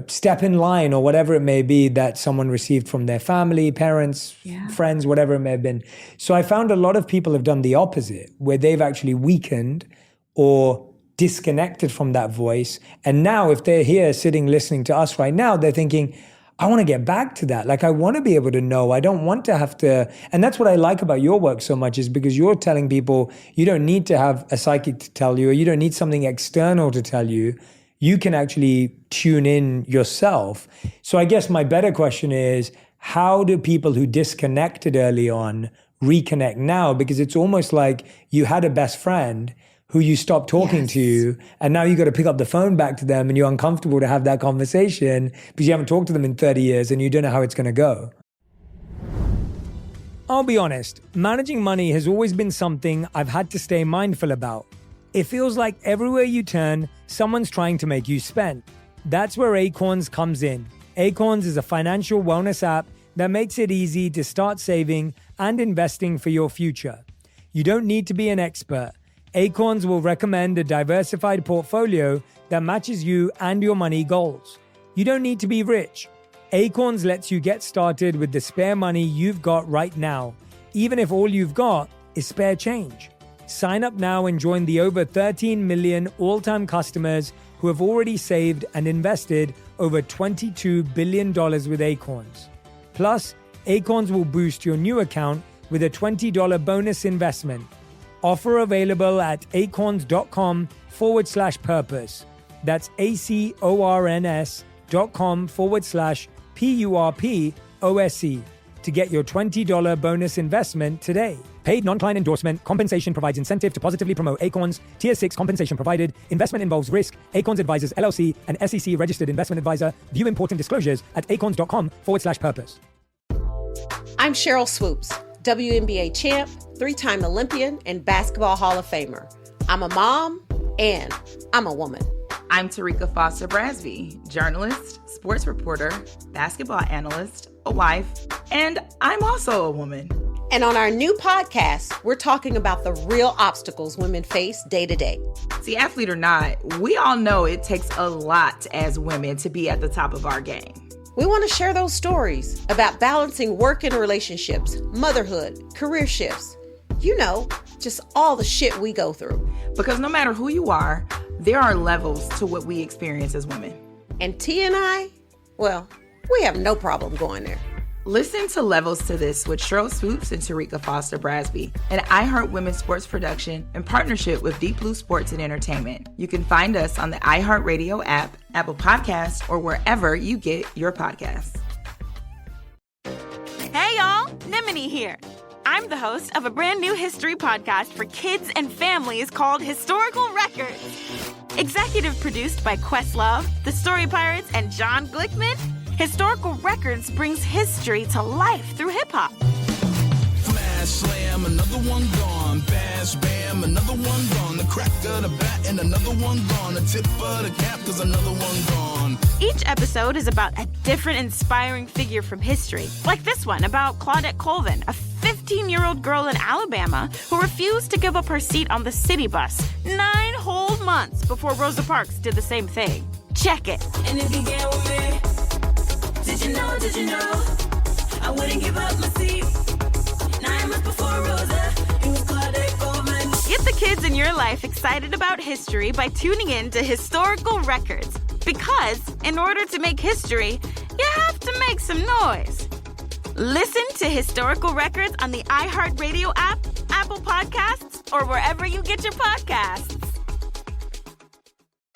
step in line, or whatever it may be that someone received from their family, parents, friends, whatever it may have been. So I found a lot of people have done the opposite, where they've actually weakened or disconnected from that voice. And now if they're here sitting listening to us right now, they're thinking, I want to get back to that. Like I want to be able to know. I don't want to have to. And that's what I like about your work so much, is because you're telling people you don't need to have a psychic to tell you, or you don't need something external to tell you. You can actually tune in yourself. So I guess my better question is, how do people who disconnected early on reconnect now? Because it's almost like you had a best friend who you stopped talking to, and now you got to pick up the phone back to them, and you're uncomfortable to have that conversation because you haven't talked to them in 30 years and you don't know how it's going to go. I'll be honest, managing money has always been something I've had to stay mindful about. It feels like everywhere you turn, someone's trying to make you spend. That's where Acorns comes in. Acorns is a financial wellness app that makes it easy to start saving and investing for your future. You don't need to be an expert. Acorns will recommend a diversified portfolio that matches you and your money goals. You don't need to be rich. Acorns lets you get started with the spare money you've got right now, even if all you've got is spare change. Sign up now and join the over 13 million all-time customers who have already saved and invested over $22 billion with Acorns. Plus, Acorns will boost your new account with a $20 bonus investment. Offer available at acorns.com/purpose. That's acorns.com/PURPOSE to get your $20 bonus investment today. Paid non-client endorsement. Compensation provides incentive to positively promote Acorns. Tier 6 compensation provided. Investment involves risk. Acorns Advisors LLC, an SEC registered investment advisor. View important disclosures at acorns.com/purpose. I'm Cheryl Swoops, WNBA champ, 3-time Olympian, and Basketball Hall of Famer. I'm a mom, and I'm a woman. I'm Tarika Foster Brasby, journalist, sports reporter, basketball analyst, a wife, and I'm also a woman. And on our new podcast, we're talking about the real obstacles women face day to day. See, athlete or not, we all know it takes a lot as women to be at the top of our game. We want to share those stories about balancing work and relationships, motherhood, career shifts. Just all the shit we go through. Because no matter who you are, there are levels to what we experience as women. And T and I, well, we have no problem going there. Listen to Levels to This with Cheryl Swoops and Tarika Foster Brasby, an iHeart Women's sports production in partnership with Deep Blue Sports and Entertainment. You can find us on the iHeartRadio app, Apple Podcasts, or wherever you get your podcasts. Hey y'all, Nimini here. I'm the host of a brand new history podcast for kids and families called Historical Records. Executive produced by Questlove, The Story Pirates, and John Glickman, Historical Records brings history to life through hip-hop. Smash, slam, another one gone. Bash, bam, another one gone. The crack of the bat and another one gone. The tip of the cap, cause another one gone. Each episode is about a different inspiring figure from history. Like this one about Claudette Colvin, a 15-year-old girl in Alabama who refused to give up her seat on the city bus 9 whole months before Rosa Parks did the same thing. Check it. And it began with me. Did you know, I wouldn't give up my seat. 9 months before Rosa, it was Claudette Colvin. Get the kids in your life excited about history by tuning in to Historical Records. Because in order to make history, you have to make some noise. Listen to Historical Records on the iHeartRadio app, Apple Podcasts, or wherever you get your podcasts.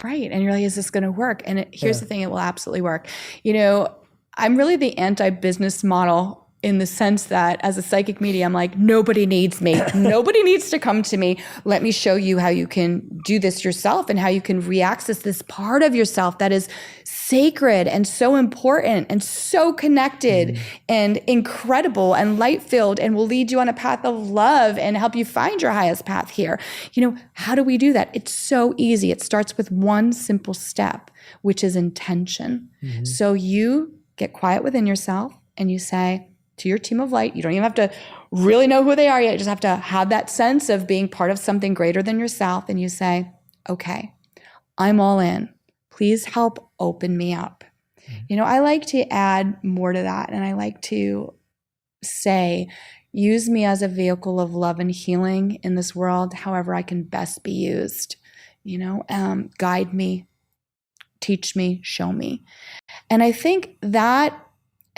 Right. And you're like, is this going to work? And here's the thing, it will absolutely work. You know, I'm really the anti-business model in the sense that as a psychic medium, I'm like, nobody needs me. Nobody needs to come to me. Let me show you how you can do this yourself and how you can reaccess this part of yourself that is sacred and so important and so connected and incredible and light-filled and will lead you on a path of love and help you find your highest path here. You know, how do we do that? It's so easy. It starts with one simple step, which is intention. So you get quiet within yourself and you say to your team of light, you don't even have to really know who they are yet. You just have to have that sense of being part of something greater than yourself. And you say, okay, I'm all in. Please help open me up. You know, I like to add more to that. And I like to say, use me as a vehicle of love and healing in this world, however I can best be used. You know, guide me, teach me, show me. And I think that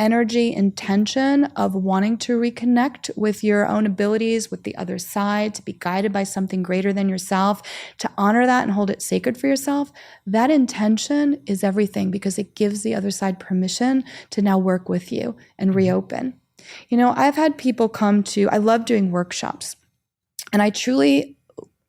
energy, intention of wanting to reconnect with your own abilities, with the other side, to be guided by something greater than yourself, to honor that and hold it sacred for yourself, that intention is everything because it gives the other side permission to now work with you and reopen. You know, I've had people come to, I love doing workshops, and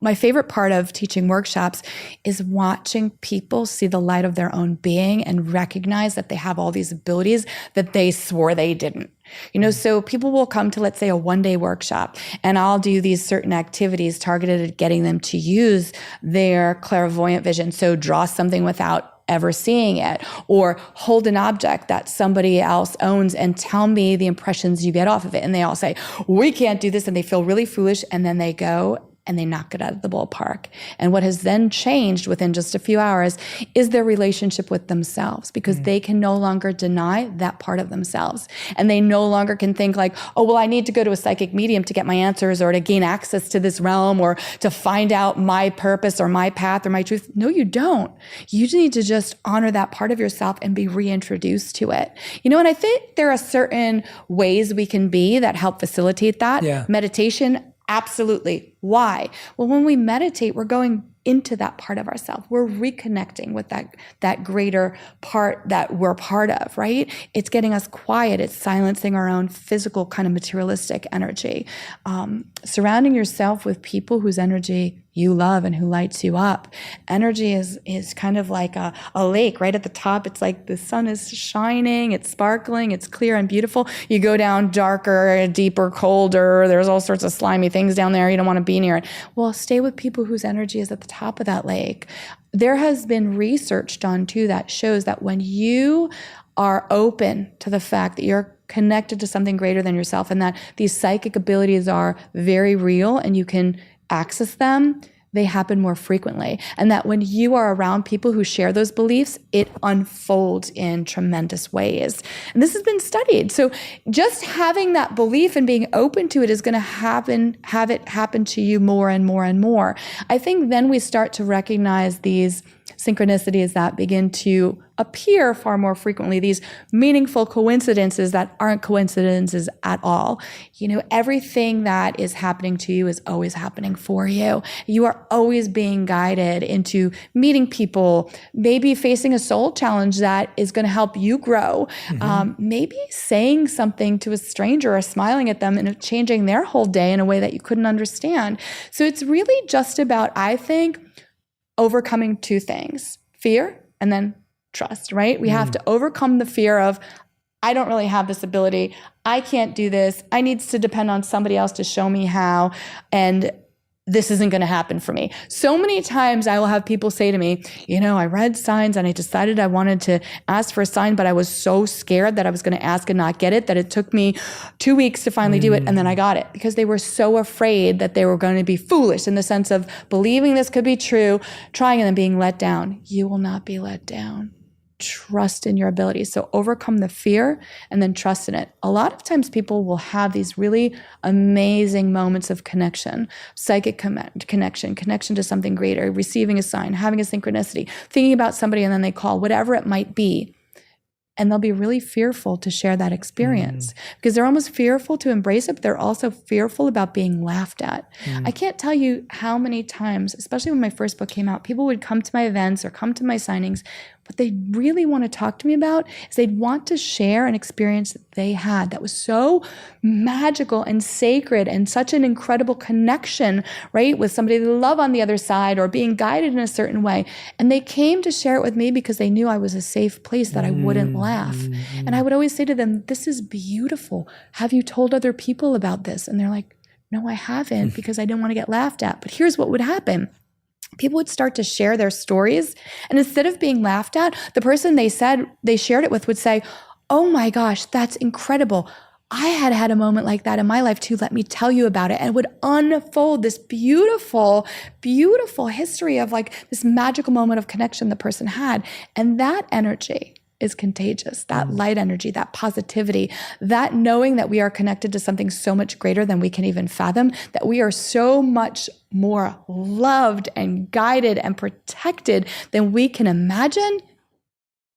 my favorite part of teaching workshops is watching people see the light of their own being and recognize that they have all these abilities that they swore they didn't. You know, so people will come to, let's say, a one-day workshop, and I'll do these certain activities targeted at getting them to use their clairvoyant vision. So draw something without ever seeing it, or hold an object that somebody else owns and tell me the impressions you get off of it. And they all say, we can't do this. And they feel really foolish. And then they go and they knock it out of the ballpark. And what has then changed within just a few hours is their relationship with themselves, because they can no longer deny that part of themselves. And they no longer can think like, oh, well, I need to go to a psychic medium to get my answers or to gain access to this realm or to find out my purpose or my path or my truth. No, you don't. You need to just honor that part of yourself and be reintroduced to it. You know, and I think there are certain ways we can be that help facilitate that. Yeah. Meditation, absolutely. Why? Well, when we meditate, we're going into that part of ourselves. We're reconnecting with that greater part that we're part of, right? It's getting us quiet. It's silencing our own physical kind of materialistic energy. Surrounding yourself with people whose energy you love and who lights you up. Energy is kind of like a lake right at the top. It's like the sun is shining, it's sparkling, it's clear and beautiful. You go down darker, deeper, colder. There's all sorts of slimy things down there. You don't want to be near it. Well, stay with people whose energy is at the top of that lake. There has been research done too that shows that when you are open to the fact that you're connected to something greater than yourself and that these psychic abilities are very real and you can access them, they happen more frequently. And that when you are around people who share those beliefs, it unfolds in tremendous ways. And this has been studied. So just having that belief and being open to it is going to have it happen to you more and more and more. I think then we start to recognize these synchronicities that begin to appear far more frequently, these meaningful coincidences that aren't coincidences at all. You know, everything that is happening to you is always happening for you. You are always being guided into meeting people, maybe facing a soul challenge that is going to help you grow. Maybe saying something to a stranger or smiling at them and changing their whole day in a way that you couldn't understand. So it's really just about, I think, overcoming two things: fear and then trust, right? We have to overcome the fear of, I don't really have this ability. I can't do this. I need to depend on somebody else to show me how. And this isn't going to happen for me. So many times I will have people say to me, you know, I read signs and I decided I wanted to ask for a sign, but I was so scared that I was going to ask and not get it that it took me 2 weeks to finally do it. And then I got it because they were so afraid that they were going to be foolish in the sense of believing this could be true, trying and then being let down. You will not be let down. Trust in your abilities. So overcome the fear and then trust in it. A lot of times people will have these really amazing moments of connection, psychic connection to something greater, receiving a sign, having a synchronicity, thinking about somebody, and then they call, whatever it might be. and they'll be really fearful to share that experience because they're almost fearful to embrace it, but they're also fearful about being laughed at. I can't tell you how many times, especially when my first book came out, people would come to my events or come to my signings. What they really want to talk to me about is they'd want to share an experience that they had that was so magical and sacred and such an incredible connection, right, with somebody they love on the other side or being guided in a certain way. And they came to share it with me because they knew I was a safe place, that I wouldn't laugh. And I would always say to them, this is beautiful. Have you told other people about this? And they're like, no, I haven't, because I didn't want to get laughed at. But here's what would happen. People would start to share their stories. And instead of being laughed at, the person they said they shared it with would say, oh my gosh, that's incredible. I had a moment like that in my life too. Let me tell you about it. And it would unfold this beautiful, beautiful history of like this magical moment of connection the person had. And that energy is contagious, that light energy, that positivity, that knowing that we are connected to something so much greater than we can even fathom, that we are so much more loved and guided and protected than we can imagine,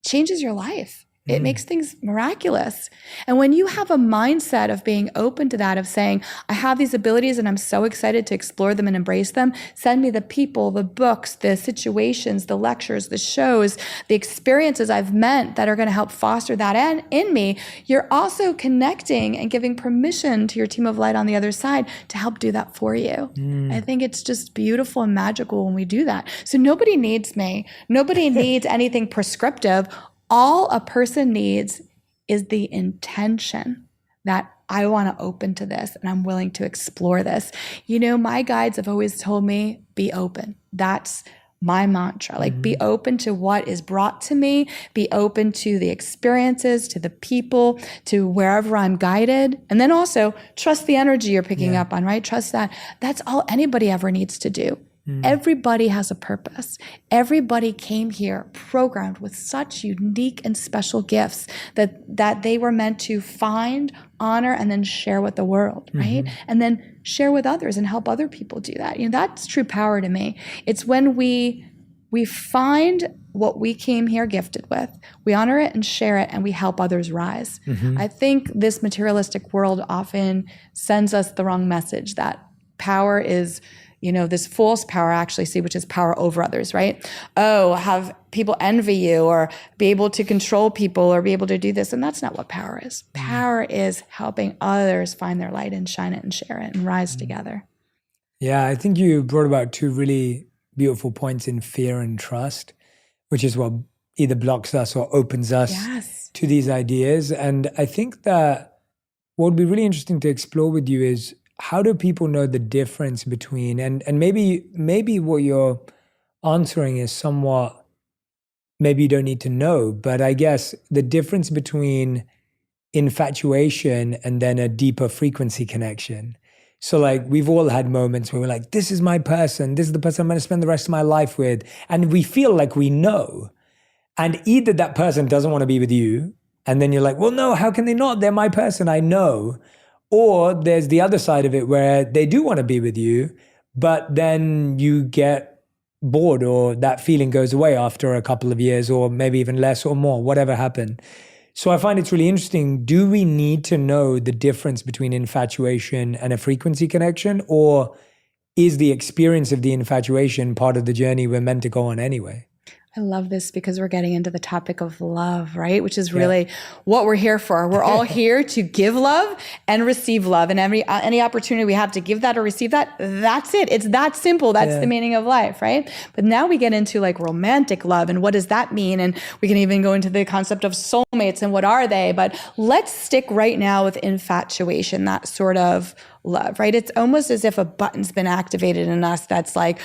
changes your life. It makes things miraculous. And when you have a mindset of being open to that, of saying, I have these abilities and I'm so excited to explore them and embrace them, send me the people, the books, the situations, the lectures, the shows, the experiences I've met that are going to help foster that in me, you're also connecting and giving permission to your team of light on the other side to help do that for you. I think it's just beautiful and magical when we do that. So nobody needs me. Nobody needs anything prescriptive. All a person needs is the intention that I want to open to this and I'm willing to explore this. You know, my guides have always told me, be open. That's my mantra. Like, be open to what is brought to me, be open to the experiences, to the people, to wherever I'm guided. And then also trust the energy you're picking up on, right? Trust that. That's all anybody ever needs to do. Everybody has a purpose. Everybody came here programmed with such unique and special gifts that they were meant to find, honor, and then share with the world, right? And then share with others and help other people do that. You know, that's true power to me. It's when we find what we came here gifted with, we honor it and share it, and we help others rise. I think this materialistic world often sends us the wrong message that power is, you know, this false power I actually see, which is power over others, right? Oh, have people envy you or be able to control people or be able to do this. And that's not what power is. Power is helping others find their light and shine it and share it and rise together. Yeah, I think you brought about two really beautiful points in fear and trust, which is what either blocks us or opens us to these ideas. And I think that what would be really interesting to explore with you is, how do people know the difference between, and maybe what you're answering is somewhat, maybe you don't need to know, but I guess the difference between infatuation and then a deeper frequency connection. So like, we've all had moments where we're like, this is my person, this is the person I'm going to spend the rest of my life with. And we feel like we know. And either that person doesn't want to be with you, and then you're like, well, no, how can they not? They're my person, I know. Or there's the other side of it where they do want to be with you, but then you get bored or that feeling goes away after a couple of years or maybe even less or more, whatever happened. So I find it's really interesting. Do we need to know the difference between infatuation and a frequency connection? Or is the experience of the infatuation part of the journey we're meant to go on anyway? I love this because we're getting into the topic of love, right? Which is really what we're here for. We're all here to give love and receive love. And any opportunity we have to give that or receive that, that's it. It's that simple. That's the meaning of life, right? But now we get into like romantic love and what does that mean? And we can even go into the concept of soulmates and what are they? But let's stick right now with infatuation, that sort of love, right? It's almost as if a button's been activated in us that's like,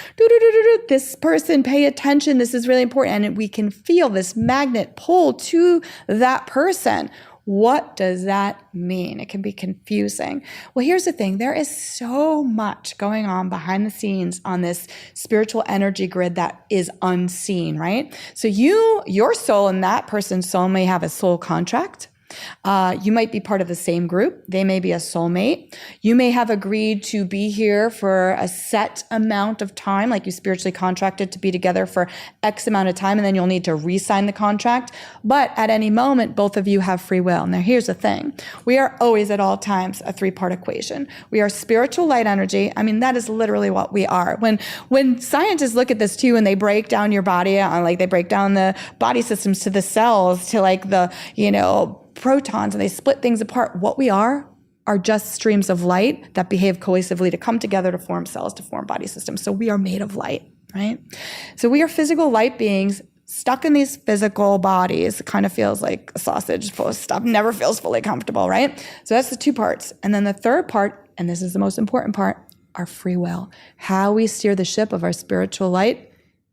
this person, pay attention, this is really important. And we can feel this magnet pull to that person. What does that mean? It can be confusing. Well, here's the thing. There is so much going on behind the scenes on this spiritual energy grid that is unseen, right? So your soul and that person's soul may have a soul contract. You might be part of the same group. They may be a soulmate. You may have agreed to be here for a set amount of time, like you spiritually contracted to be together for X amount of time, and then you'll need to re-sign the contract. But at any moment, both of you have free will. Now, here's the thing. We are always at all times a three-part equation. We are spiritual light energy. I mean, that is literally what we are. When scientists look at this too, and they break down your body, like they break down the body systems to the cells, to like the, protons, and they split things apart, what we are just streams of light that behave cohesively to come together to form cells, to form body systems. So we are made of light, right? So we are physical light beings stuck in these physical bodies. It kind of feels like a sausage full of stuff, never feels fully comfortable, right? So that's the two parts. And then the third part, and this is the most important part, our free will. How we steer the ship of our spiritual light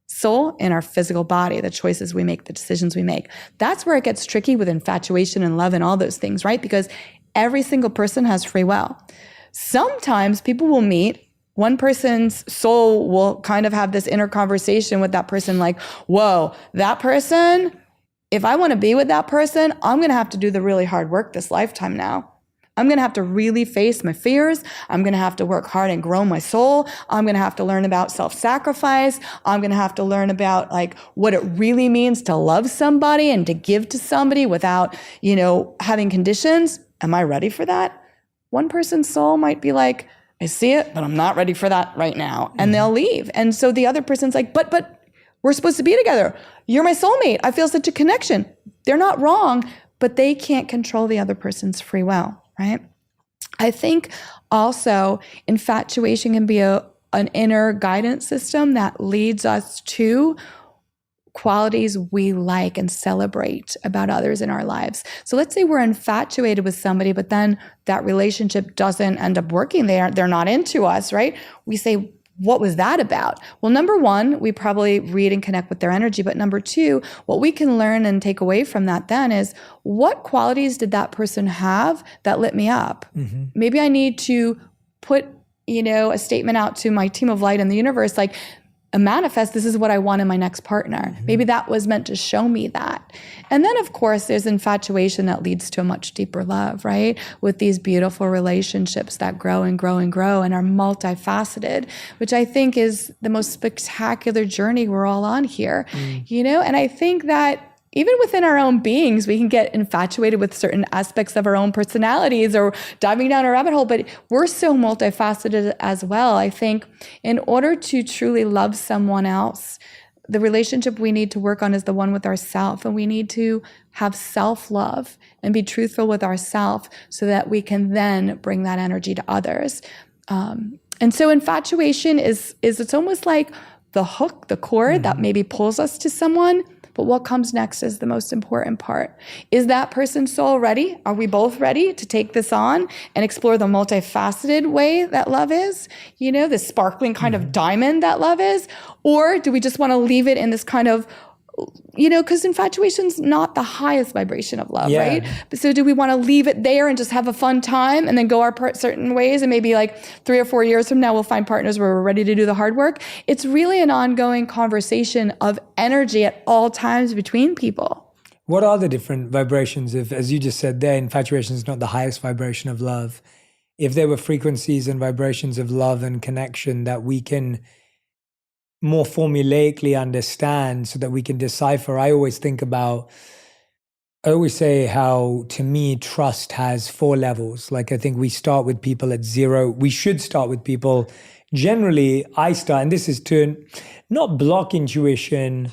soul in our physical body, the choices we make, the decisions we make. That's where it gets tricky with infatuation and love and all those things, right? Because every single person has free will. Sometimes people will meet, one person's soul will kind of have this inner conversation with that person like, whoa, that person, if I want to be with that person, I'm going to have to do the really hard work this lifetime now. I'm going to have to really face my fears. I'm going to have to work hard and grow my soul. I'm going to have to learn about self-sacrifice. I'm going to have to learn about like what it really means to love somebody and to give to somebody without, having conditions. Am I ready for that? One person's soul might be like, I see it, but I'm not ready for that right now. And they'll leave. And so the other person's like, but we're supposed to be together. You're my soulmate. I feel such a connection. They're not wrong, but they can't control the other person's free will. Right? I think also infatuation can be an inner guidance system that leads us to qualities we like and celebrate about others in our lives. So let's say we're infatuated with somebody, but then that relationship doesn't end up working. They're not into us, right? We say, what was that about? Well, number one, we probably read and connect with their energy. But number two, what we can learn and take away from that then is what qualities did that person have that lit me up? Mm-hmm. Maybe I need to put, a statement out to my team of light in the universe, like, a manifest, this is what I want in my next partner. Mm-hmm. Maybe that was meant to show me that. And then, of course, there's infatuation that leads to a much deeper love, right? With these beautiful relationships that grow and grow and grow and are multifaceted, which I think is the most spectacular journey we're all on here, And I think that even within our own beings, we can get infatuated with certain aspects of our own personalities or diving down a rabbit hole, but we're so multifaceted as well. I think in order to truly love someone else, the relationship we need to work on is the one with ourselves, and we need to have self-love and be truthful with ourselves so that we can then bring that energy to others. And so infatuation it's almost like the hook, the cord that maybe pulls us to someone. But what comes next is the most important part. Is that person's soul ready? Are we both ready to take this on and explore the multifaceted way that love is? This sparkling kind of diamond that love is? Or do we just want to leave it in this kind of, because infatuation's not the highest vibration of love, right? So do we want to leave it there and just have a fun time and then go our certain ways, and maybe like 3 or 4 years from now we'll find partners where we're ready to do the hard work? It's really an ongoing conversation of energy at all times between people. What are the different vibrations if, as you just said there, infatuation is not the highest vibration of love? If there were frequencies and vibrations of love and connection that we can more formulaically understand so that we can decipher. I always say how, to me, trust has 4 levels. Like, I think we start with people at 0. We should start with people. Generally, I start, and this is to not block intuition,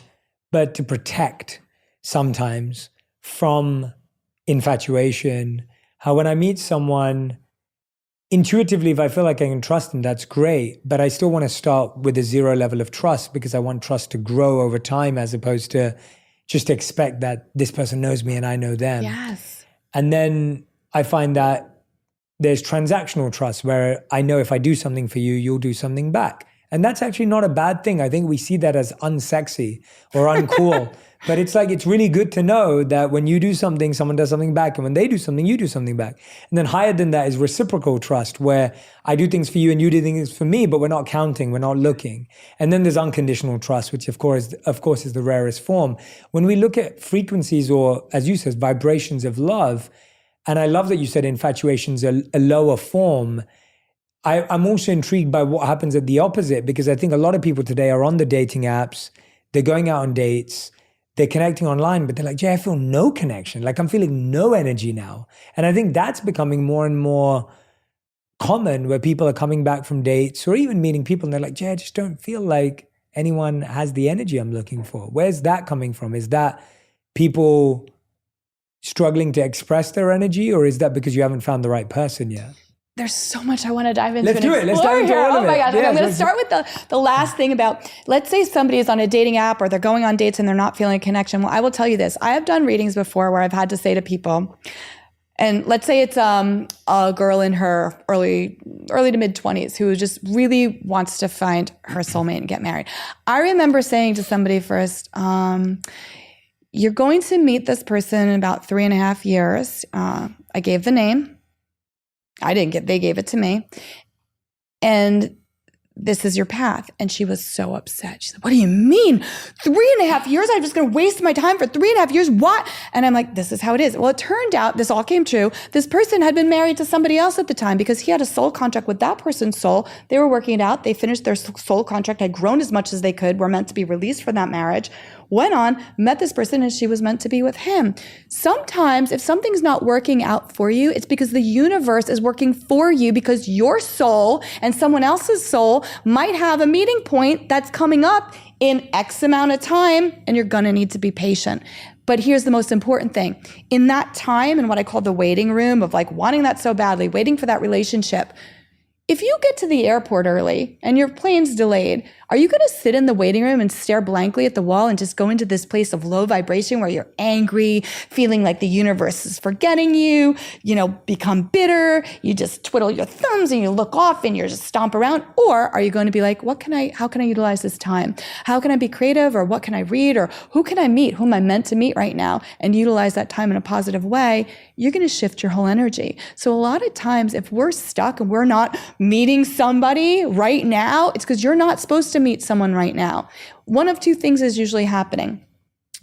but to protect sometimes from infatuation. How when I meet someone, intuitively, if I feel like I can trust them, that's great. But I still want to start with a 0 level of trust because I want trust to grow over time as opposed to just expect that this person knows me and I know them. Yes. And then I find that there's transactional trust where I know if I do something for you, you'll do something back. And that's actually not a bad thing. I think we see that as unsexy or uncool. But it's like, it's really good to know that when you do something, someone does something back. And when they do something, you do something back. And then higher than that is reciprocal trust, where I do things for you and you do things for me, but we're not counting, we're not looking. And then there's unconditional trust, which of course is the rarest form. When we look at frequencies, or as you said, vibrations of love, and I love that you said infatuation's a lower form. I'm also intrigued by what happens at the opposite, because I think a lot of people today are on the dating apps, they're going out on dates, they're connecting online, but they're like, Jay, I feel no connection. Like I'm feeling no energy now. And I think that's becoming more and more common, where people are coming back from dates or even meeting people and they're like, Jay, I just don't feel like anyone has the energy I'm looking for. Where's that coming from? Is that people struggling to express their energy, or is that because you haven't found the right person yet? There's so much I want to dive into. Let's do it. Let's dive into all of it. Oh my gosh. Yeah, Okay, I'm going to start with the last thing about, let's say somebody is on a dating app or they're going on dates and they're not feeling a connection. Well, I will tell you this. I have done readings before where I've had to say to people, and let's say it's a girl in her early to mid 20s who just really wants to find her soulmate and get married. I remember saying to somebody first, you're going to meet this person in about 3.5 years. I gave the name. I didn't they gave it to me. And this is your path. And she was so upset. She said, what do you mean? 3.5 years? I'm just going to waste my time for 3.5 years? What? And I'm like, this is how it is. Well, it turned out this all came true. This person had been married to somebody else at the time because he had a soul contract with that person's soul. They were working it out. They finished their soul contract, had grown as much as they could, were meant to be released from that marriage, went on, met this person, and she was meant to be with him. Sometimes if something's not working out for you, it's because the universe is working for you, because your soul and someone else's soul might have a meeting point that's coming up in X amount of time, and you're gonna need to be patient. But here's the most important thing. In that time, in what I call the waiting room of like wanting that so badly, waiting for that relationship, if you get to the airport early and your plane's delayed, are you going to sit in the waiting room and stare blankly at the wall and just go into this place of low vibration where you're angry, feeling like the universe is forgetting you, become bitter, you just twiddle your thumbs and you look off and you just stomp around? Or are you going to be like, how can I utilize this time? How can I be creative? Or what can I read? Or who can I meet? Who am I meant to meet right now? And utilize that time in a positive way. You're going to shift your whole energy. So a lot of times if we're stuck and we're not meeting somebody right now, it's because you're not supposed to meet someone right now. One of two things is usually happening.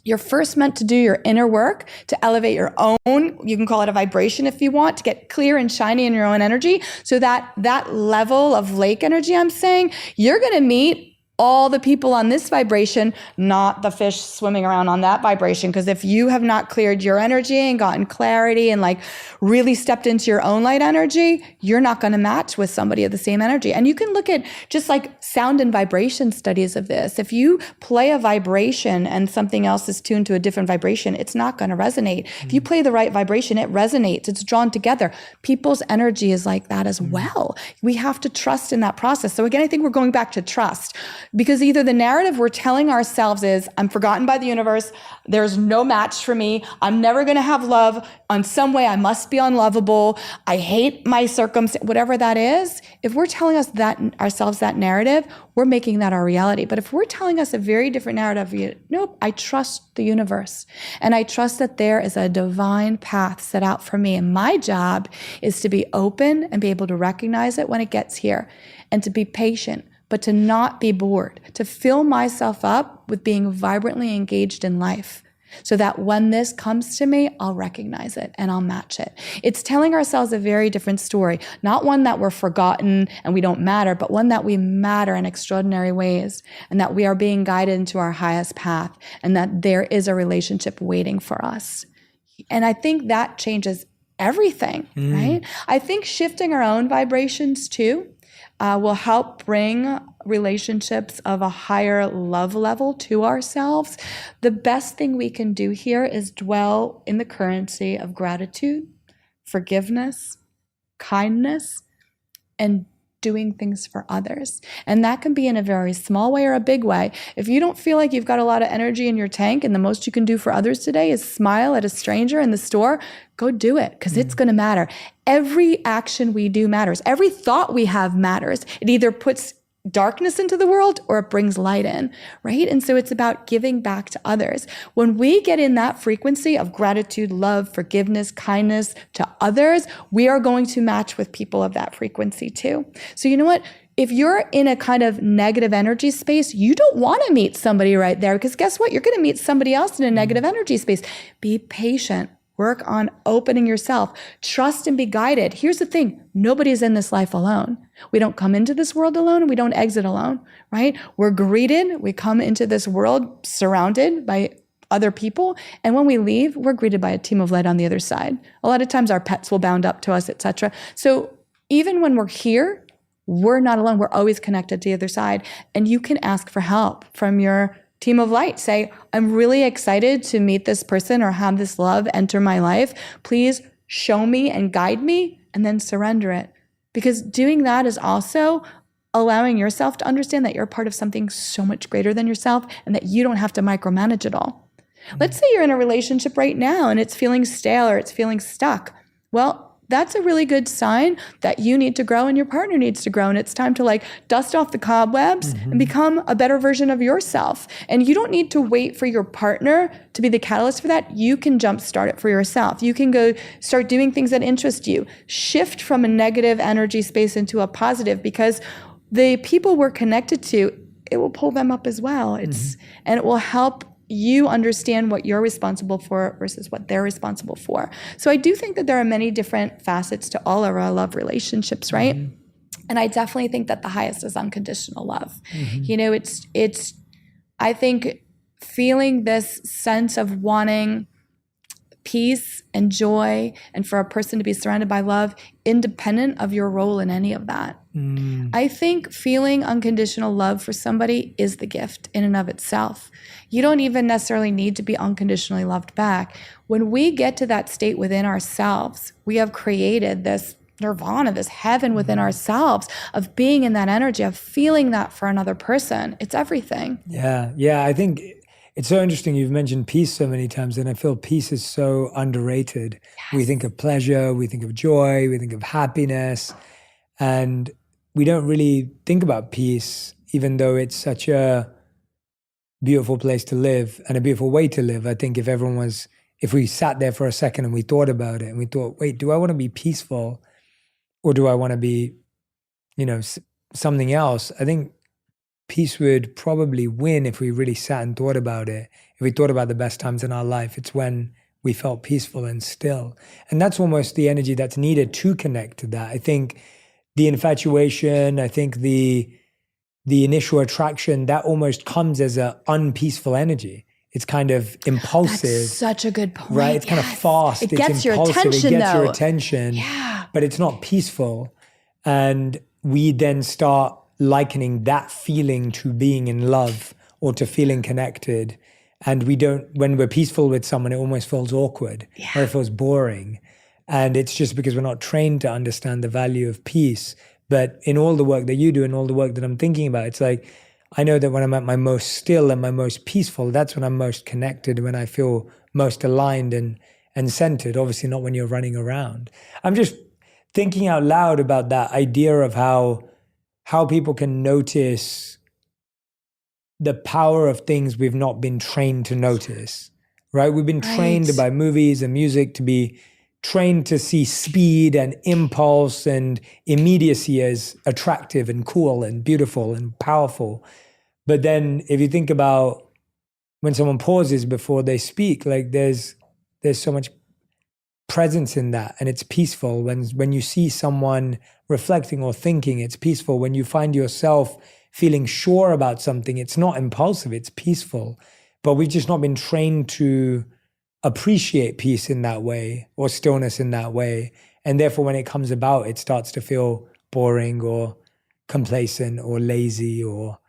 You're first meant to do your inner work to elevate your own, you can call it a vibration if you want, to get clear and shiny in your own energy. So that level of lake energy I'm saying, you're going to meet all the people on this vibration, not the fish swimming around on that vibration. Because if you have not cleared your energy and gotten clarity and like really stepped into your own light energy, you're not going to match with somebody of the same energy. And you can look at just like sound and vibration studies of this. If you play a vibration and something else is tuned to a different vibration, it's not going to resonate. If you play the right vibration, it resonates. It's drawn together. People's energy is like that as well. We have to trust in that process. So again, I think we're going back to trust. Because either the narrative we're telling ourselves is, I'm forgotten by the universe, there's no match for me, I'm never going to have love, on some way I must be unlovable, I hate my circumstance, whatever that is. If we're telling ourselves that narrative, we're making that our reality. But if we're telling us a very different narrative, nope, I trust the universe. And I trust that there is a divine path set out for me. And my job is to be open and be able to recognize it when it gets here, and to be patient, but to not be bored, to fill myself up with being vibrantly engaged in life, so that when this comes to me, I'll recognize it and I'll match it. It's telling ourselves a very different story, not one that we're forgotten and we don't matter, but one that we matter in extraordinary ways, and that we are being guided into our highest path, and that there is a relationship waiting for us. And I think that changes everything, right? I think shifting our own vibrations too, will help bring relationships of a higher love level to ourselves. The best thing we can do here is dwell in the currency of gratitude, forgiveness, kindness, and doing things for others. And that can be in a very small way or a big way. If you don't feel like you've got a lot of energy in your tank and the most you can do for others today is smile at a stranger in the store, go do it, because it's going to matter. Every action we do matters. Every thought we have matters. It either puts darkness into the world or it brings light in, right? And so it's about giving back to others. When we get in that frequency of gratitude, love, forgiveness, kindness to others, we are going to match with people of that frequency too. So you know what? If you're in a kind of negative energy space, you don't want to meet somebody right there, because guess what? You're going to meet somebody else in a negative energy space. Be patient. Work on opening yourself. Trust and be guided. Here's the thing. Nobody's in this life alone. We don't come into this world alone and we don't exit alone, right? We're greeted. We come into this world surrounded by other people. And when we leave, we're greeted by a team of light on the other side. A lot of times our pets will bound up to us, etc. So even when we're here, we're not alone. We're always connected to the other side. And you can ask for help from your team of light. Say, I'm really excited to meet this person or have this love enter my life. Please show me and guide me, and then surrender it. Because doing that is also allowing yourself to understand that you're part of something so much greater than yourself and that you don't have to micromanage it all. Let's say you're in a relationship right now and it's feeling stale or it's feeling stuck. Well, that's a really good sign that you need to grow and your partner needs to grow. And it's time to like dust off the cobwebs and become a better version of yourself. And you don't need to wait for your partner to be the catalyst for that. You can jumpstart it for yourself. You can go start doing things that interest you. Shift from a negative energy space into a positive, because the people we're connected to, it will pull them up as well. And it will help you understand what you're responsible for versus what they're responsible for. So I do think that there are many different facets to all of our love relationships, right? And I definitely think that the highest is unconditional love. You know, it's I think feeling this sense of wanting peace and joy and for a person to be surrounded by love independent of your role in any of that. I think feeling unconditional love for somebody is the gift in and of itself. You don't even necessarily need to be unconditionally loved back. When we get to that state within ourselves, we have created this nirvana, this heaven within ourselves of being in that energy, of feeling that for another person. It's everything. Yeah. I think it's so interesting. You've mentioned peace so many times, and I feel peace is so underrated. We think of pleasure, we think of joy, we think of happiness, and we don't really think about peace, even though it's such a beautiful place to live and a beautiful way to live. I think if we sat there for a second and we thought about it and we thought, wait, do I want to be peaceful or do I want to be, something else? I think peace would probably win if we really sat and thought about it. If we thought about the best times in our life, it's when we felt peaceful and still. And that's almost the energy that's needed to connect to that. I think the infatuation, I think the initial attraction, that almost comes as an unpeaceful energy. It's kind of impulsive. That's such a good point. Right? It's kind of fast. It gets it's your impulsive. attention, It gets though. your attention. Yeah. But it's not peaceful. And we then start likening that feeling to being in love or to feeling connected. And when we're peaceful with someone, it almost feels awkward or it feels boring. And it's just because we're not trained to understand the value of peace. But in all the work that you do and all the work that I'm thinking about, it's like, I know that when I'm at my most still and my most peaceful, that's when I'm most connected, when I feel most aligned and centered. Obviously not when you're running around. I'm just thinking out loud about that idea of how people can notice the power of things we've not been trained to notice, right? We've been trained by movies and music to be trained to see speed and impulse and immediacy as attractive and cool and beautiful and powerful. But then if you think about when someone pauses before they speak, like there's so much presence in that, and it's peaceful. When you see someone reflecting or thinking, it's peaceful. When you find yourself feeling sure about something, it's not impulsive, it's peaceful. But we've just not been trained to appreciate peace in that way or stillness in that way. And therefore, when it comes about, it starts to feel boring or complacent or lazy or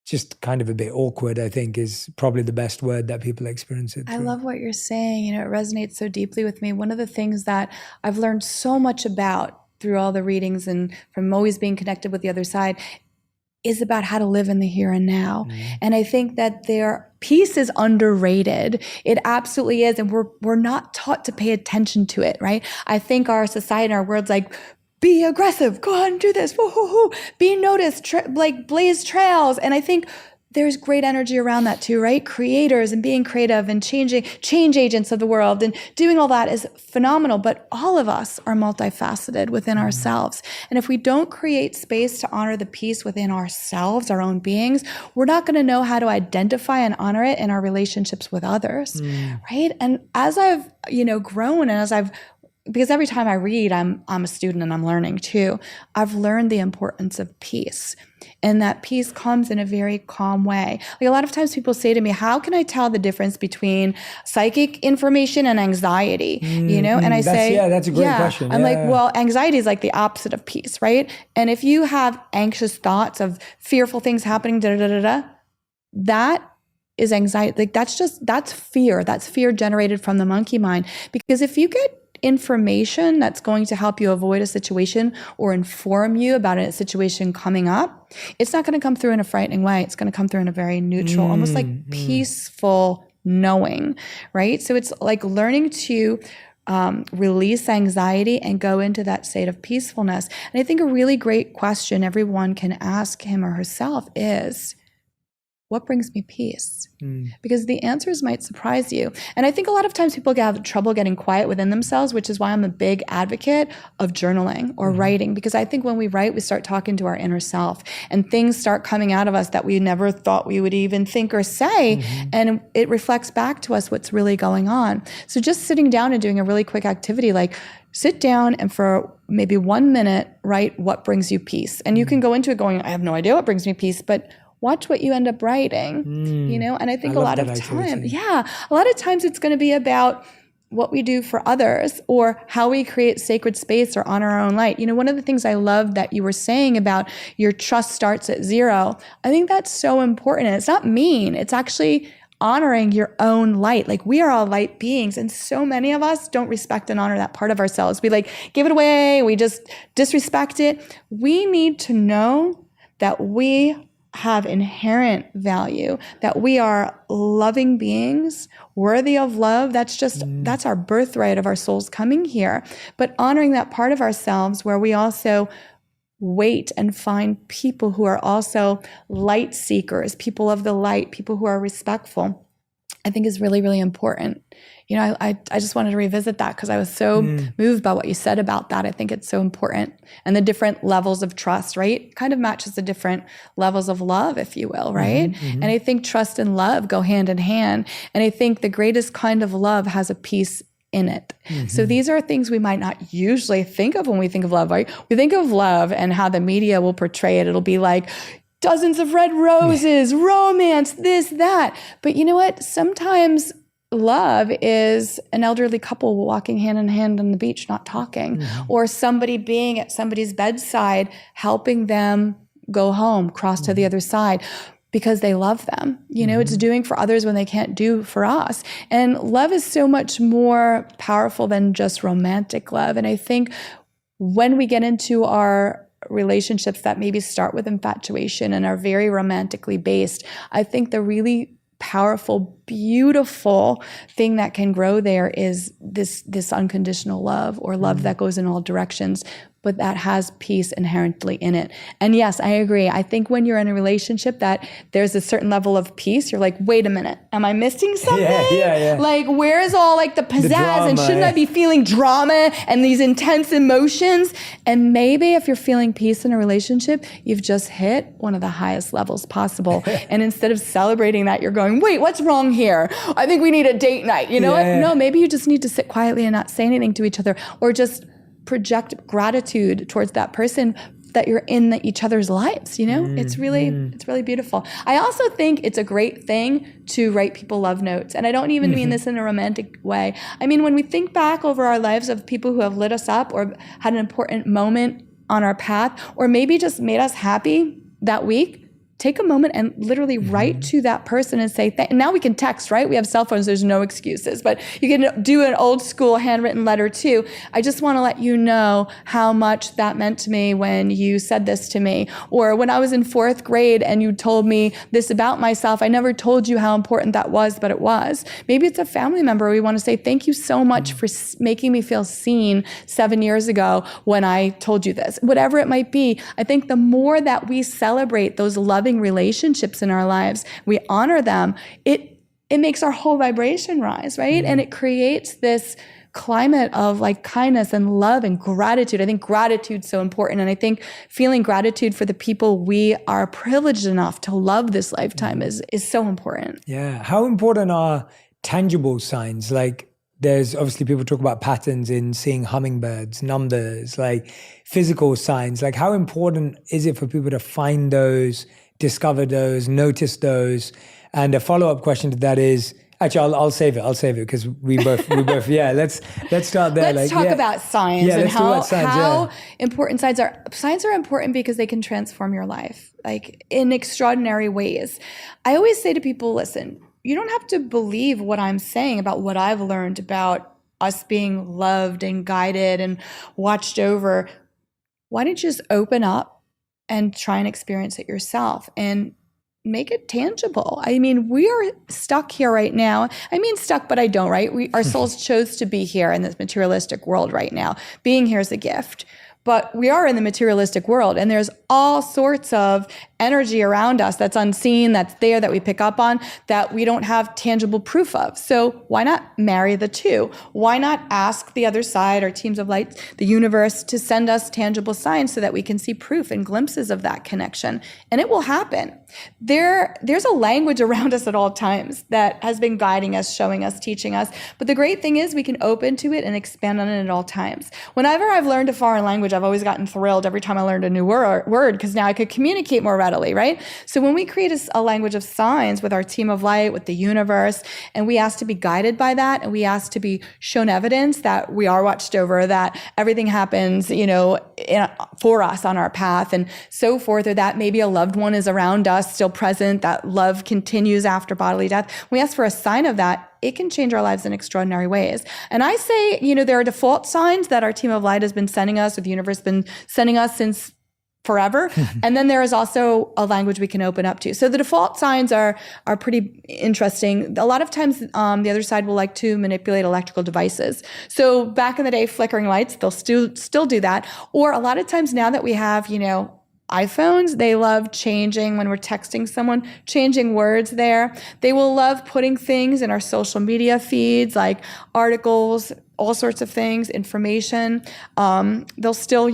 just kind of a bit awkward, I think, is probably the best word that people experience it through. I love what you're saying. It resonates so deeply with me. One of the things that I've learned so much about through all the readings and from always being connected with the other side is about how to live in the here and now. And I think that peace is underrated. It absolutely is. And we're not taught to pay attention to it, right? I think our society and our world's like, be aggressive, go out and do this, woo-hoo-hoo. Be noticed, like blaze trails. And I think there's great energy around that too, right? Creators and being creative and change agents of the world and doing all that is phenomenal, but all of us are multifaceted within ourselves. And if we don't create space to honor the peace within ourselves, our own beings, we're not going to know how to identify and honor it in our relationships with others, right? And as I've, grown and because every time I read, I'm a student and I'm learning too. I've learned the importance of peace. And that peace comes in a very calm way. Like a lot of times people say to me, how can I tell the difference between psychic information and anxiety? And I say, that's a great question. I'm like, well, anxiety is like the opposite of peace, right? And if you have anxious thoughts of fearful things happening, that is anxiety. Like that's fear. That's fear generated from the monkey mind. Because if you get information that's going to help you avoid a situation or inform you about a situation coming up, it's not going to come through in a frightening way. It's going to come through in a very neutral, almost like peaceful knowing, right? So it's like learning to release anxiety and go into that state of peacefulness. And I think a really great question everyone can ask him or herself is, what brings me peace? Because the answers might surprise you. And I think a lot of times people have trouble getting quiet within themselves, which is why I'm a big advocate of journaling or writing. Because I think when we write, we start talking to our inner self and things start coming out of us that we never thought we would even think or say. And it reflects back to us what's really going on. So just sitting down and doing a really quick activity, like sit down and for maybe 1 minute, write what brings you peace. And you can go into it going, I have no idea what brings me peace, but watch what you end up writing, and I think a lot of times it's going to be about what we do for others or how we create sacred space or honor our own light. One of the things I love that you were saying about your trust starts at 0, I think that's so important. And it's not mean. It's actually honoring your own light. Like we are all light beings. And so many of us don't respect and honor that part of ourselves. We like give it away. We just disrespect it. We need to know that we have inherent value, that we are loving beings, worthy of love. That's our birthright of our souls coming here. But honoring that part of ourselves where we also wait and find people who are also light seekers, people of the light, people who are respectful, I think is really, really important. I just wanted to revisit that because I was so moved by what you said about that. I think it's so important. And the different levels of trust, right? Kind of matches the different levels of love, if you will, right? And I think trust and love go hand in hand. And I think the greatest kind of love has a peace in it. So these are things we might not usually think of when we think of love, right? We think of love and how the media will portray it. It'll be like dozens of red roses, romance, this, that. But you know what? Sometimes love is an elderly couple walking hand in hand on the beach, not talking, or somebody being at somebody's bedside, helping them go home, cross to the other side because they love them. It's doing for others when they can't do for us. And love is so much more powerful than just romantic love. And I think when we get into our relationships that maybe start with infatuation and are very romantically based, I think the really powerful, beautiful thing that can grow there is this unconditional love or love that goes in all directions, but that has peace inherently in it. And yes, I agree. I think when you're in a relationship that there's a certain level of peace, you're like, wait a minute, am I missing something? Yeah. Like, where's all like the pizzazz and shouldn't I be feeling drama and these intense emotions? And maybe if you're feeling peace in a relationship, you've just hit one of the highest levels possible. And instead of celebrating that, you're going, wait, what's wrong here? I think we need a date night. You know what? No, maybe you just need to sit quietly and not say anything to each other, or just project gratitude towards that person that you're in each other's lives. It's really beautiful. I also think it's a great thing to write people love notes. And I don't even mean this in a romantic way. I mean, when we think back over our lives of people who have lit us up or had an important moment on our path, or maybe just made us happy that week, take a moment and literally write to that person and say, now we can text, right? We have cell phones, there's no excuses, but you can do an old school handwritten letter too. I just want to let you know how much that meant to me when you said this to me. Or when I was in 4th grade and you told me this about myself, I never told you how important that was, but it was. Maybe it's a family member. We want to say, thank you so much for making me feel seen 7 years ago when I told you this. Whatever it might be, I think the more that we celebrate those loving relationships in our lives, we honor them, it makes our whole vibration rise, right? And it creates this climate of like kindness and love and gratitude. I think gratitude's so important. And I think feeling gratitude for the people we are privileged enough to love this lifetime is so important. Yeah. How important are tangible signs? Like, there's obviously people talk about patterns in seeing hummingbirds, numbers, like physical signs. Like, how important is it for people to find those, discover those, notice those? And a follow-up question to that is, actually, I'll save it because we both, yeah, let's start there. Let's talk about signs and how important signs are. Signs are important because they can transform your life, like in extraordinary ways. I always say to people, listen, you don't have to believe what I'm saying about what I've learned about us being loved and guided and watched over. Why don't you just open up and try and experience it yourself and make it tangible? I mean, we are stuck here right now. I mean, stuck, but I don't, right? Our souls chose to be here in this materialistic world right now. Being here is a gift. But we are in the materialistic world, and there's all sorts of energy around us that's unseen, that's there, that we pick up on, that we don't have tangible proof of. So why not marry the two? Why not ask the other side, or teams of light, the universe, to send us tangible signs so that we can see proof and glimpses of that connection? And it will happen. There's a language around us at all times that has been guiding us, showing us, teaching us. But the great thing is we can open to it and expand on it at all times. Whenever I've learned a foreign language, I've always gotten thrilled every time I learned a new word, because now I could communicate more readily, right? So when we create a language of signs with our team of light, with the universe, and we ask to be guided by that, and we ask to be shown evidence that we are watched over, that everything happens, for us on our path and so forth, or that maybe a loved one is around us, still present, that love continues after bodily death. We ask for a sign of that. It can change our lives in extraordinary ways. And I say, there are default signs that our team of light has been sending us, or the universe has been sending us since forever. And then there is also a language we can open up to. So the default signs are pretty interesting. A lot of times the other side will like to manipulate electrical devices. So back in the day, flickering lights, they'll still do that. Or a lot of times now that we have, iPhones, they love changing, when we're texting someone, changing words there. They will love putting things in our social media feeds, like articles, all sorts of things, information. They'll still,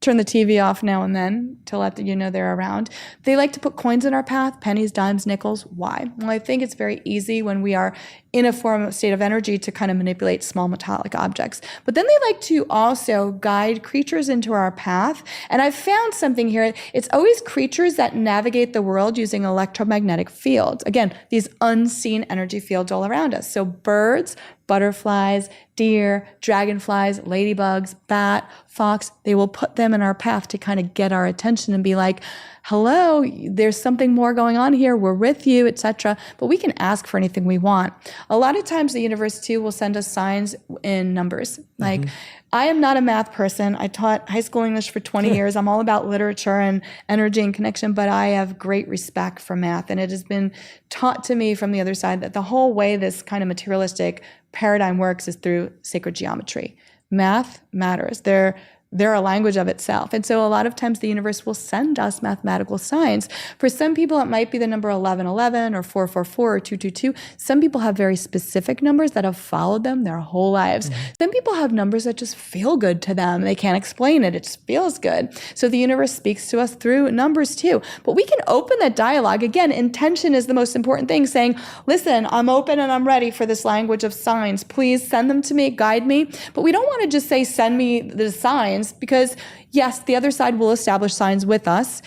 turn the TV off now and then to let you know they're around. They like to put coins in our path, pennies, dimes, nickels. Why? Well, I think it's very easy when we are in a form of state of energy to kind of manipulate small metallic objects. But then they like to also guide creatures into our path. And I've found something here. It's always creatures that navigate the world using electromagnetic fields. Again, these unseen energy fields all around us. So birds, butterflies, deer, dragonflies, ladybugs, bat, fox, they will put them in our path to kind of get our attention and be like, hello, there's something more going on here, we're with you, etc. But we can ask for anything we want. A lot of times the universe too will send us signs in numbers. Like, I am not a math person. I taught high school English for 20 years. I'm all about literature and energy and connection, but I have great respect for math. And it has been taught to me from the other side that the whole way this kind of materialistic paradigm works is through sacred geometry. Math matters. They're a language of itself. And so a lot of times the universe will send us mathematical signs. For some people, it might be the number 1111 or 444 or 222. Some people have very specific numbers that have followed them their whole lives. Some people have numbers that just feel good to them. They can't explain it. It just feels good. So the universe speaks to us through numbers too. But we can open that dialogue. Again, intention is the most important thing, saying, listen, I'm open and I'm ready for this language of signs. Please send them to me, guide me. But we don't want to just say, send me the signs, because yes, the other side will establish signs with us,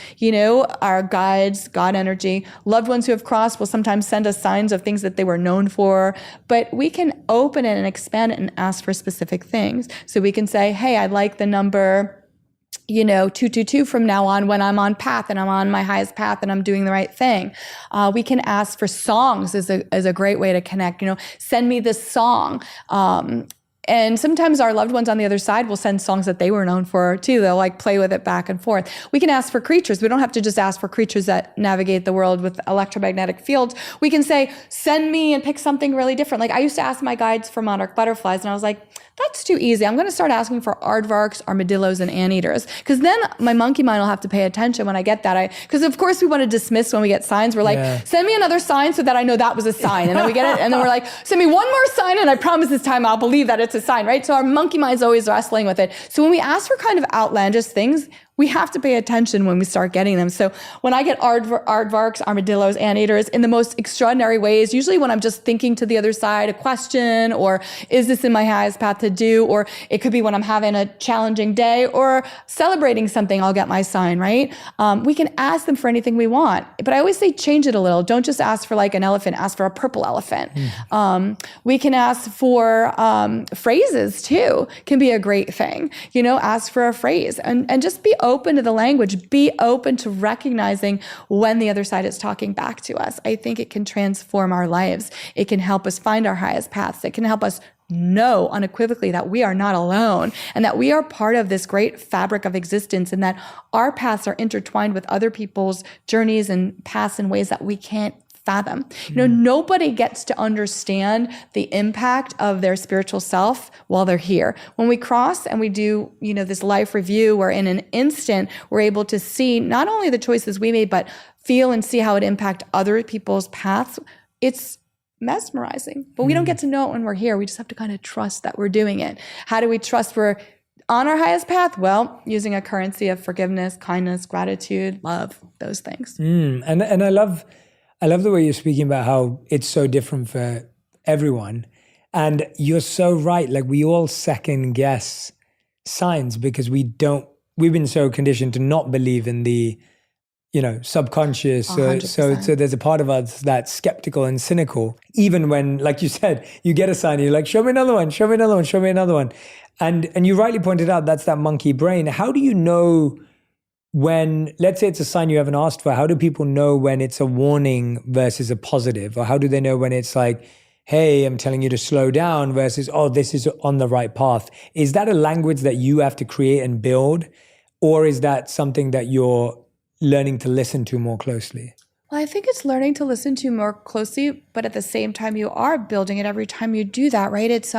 our guides, God energy. Loved ones who have crossed will sometimes send us signs of things that they were known for, but we can open it and expand it and ask for specific things. So we can say, hey, I like the number 222 from now on when I'm on path and I'm on my highest path and I'm doing the right thing. We can ask for songs as a great way to connect. Send me this song. And sometimes our loved ones on the other side will send songs that they were known for too. They'll like play with it back and forth. We can ask for creatures. We don't have to just ask for creatures that navigate the world with electromagnetic fields. We can say, send me, and pick something really different. Like I used to ask my guides for monarch butterflies, and I was like, that's too easy. I'm going to start asking for aardvarks, armadillos, and anteaters. Because then my monkey mind will have to pay attention when I get that. Because of course we want to dismiss when we get signs. We're like, send me another sign so that I know that was a sign. And then we get it. And then we're like, send me one more sign and I promise this time I'll believe that it's a sign, right? So our monkey mind's always wrestling with it. So when we ask for kind of outlandish things, we have to pay attention when we start getting them. So when I get aardvarks, armadillos, anteaters in the most extraordinary ways, usually when I'm just thinking to the other side a question, or is this in my highest path to do? Or it could be when I'm having a challenging day or celebrating something, I'll get my sign, right? We can ask them for anything we want. But I always say change it a little. Don't just ask for like an elephant, ask for a purple elephant. We can ask for phrases too, can be a great thing. Ask for a phrase and just be open to the language, be open to recognizing when the other side is talking back to us. I think it can transform our lives. It can help us find our highest paths. It can help us know unequivocally that we are not alone and that we are part of this great fabric of existence, and that our paths are intertwined with other people's journeys and paths in ways that we can't fathom. Nobody gets to understand the impact of their spiritual self while they're here. When we cross and we do, this life review, where in an instant we're able to see not only the choices we made, but feel and see how it impact other people's paths. It's mesmerizing, but we don't get to know it when we're here. We just have to kind of trust that we're doing it. How do we trust we're on our highest path? Well, using a currency of forgiveness, kindness, gratitude, love, those things. And I love the way you're speaking about how it's so different for everyone. And you're so right. Like we all second guess signs because we've been so conditioned to not believe in the, subconscious. So there's a part of us that's skeptical and cynical, even when, like you said, you get a sign, you're like, show me another one, show me another one, show me another one. And you rightly pointed out, that's that monkey brain. How do you know when, let's say it's a sign you haven't asked for, how do people know when it's a warning versus a positive? Or how do they know when it's like, hey, I'm telling you to slow down versus, oh, this is on the right path? Is that a language that you have to create and build? Or is that something that you're learning to listen to more closely? Well, I think it's learning to listen to more closely, but at the same time, you are building it every time you do that, right? It's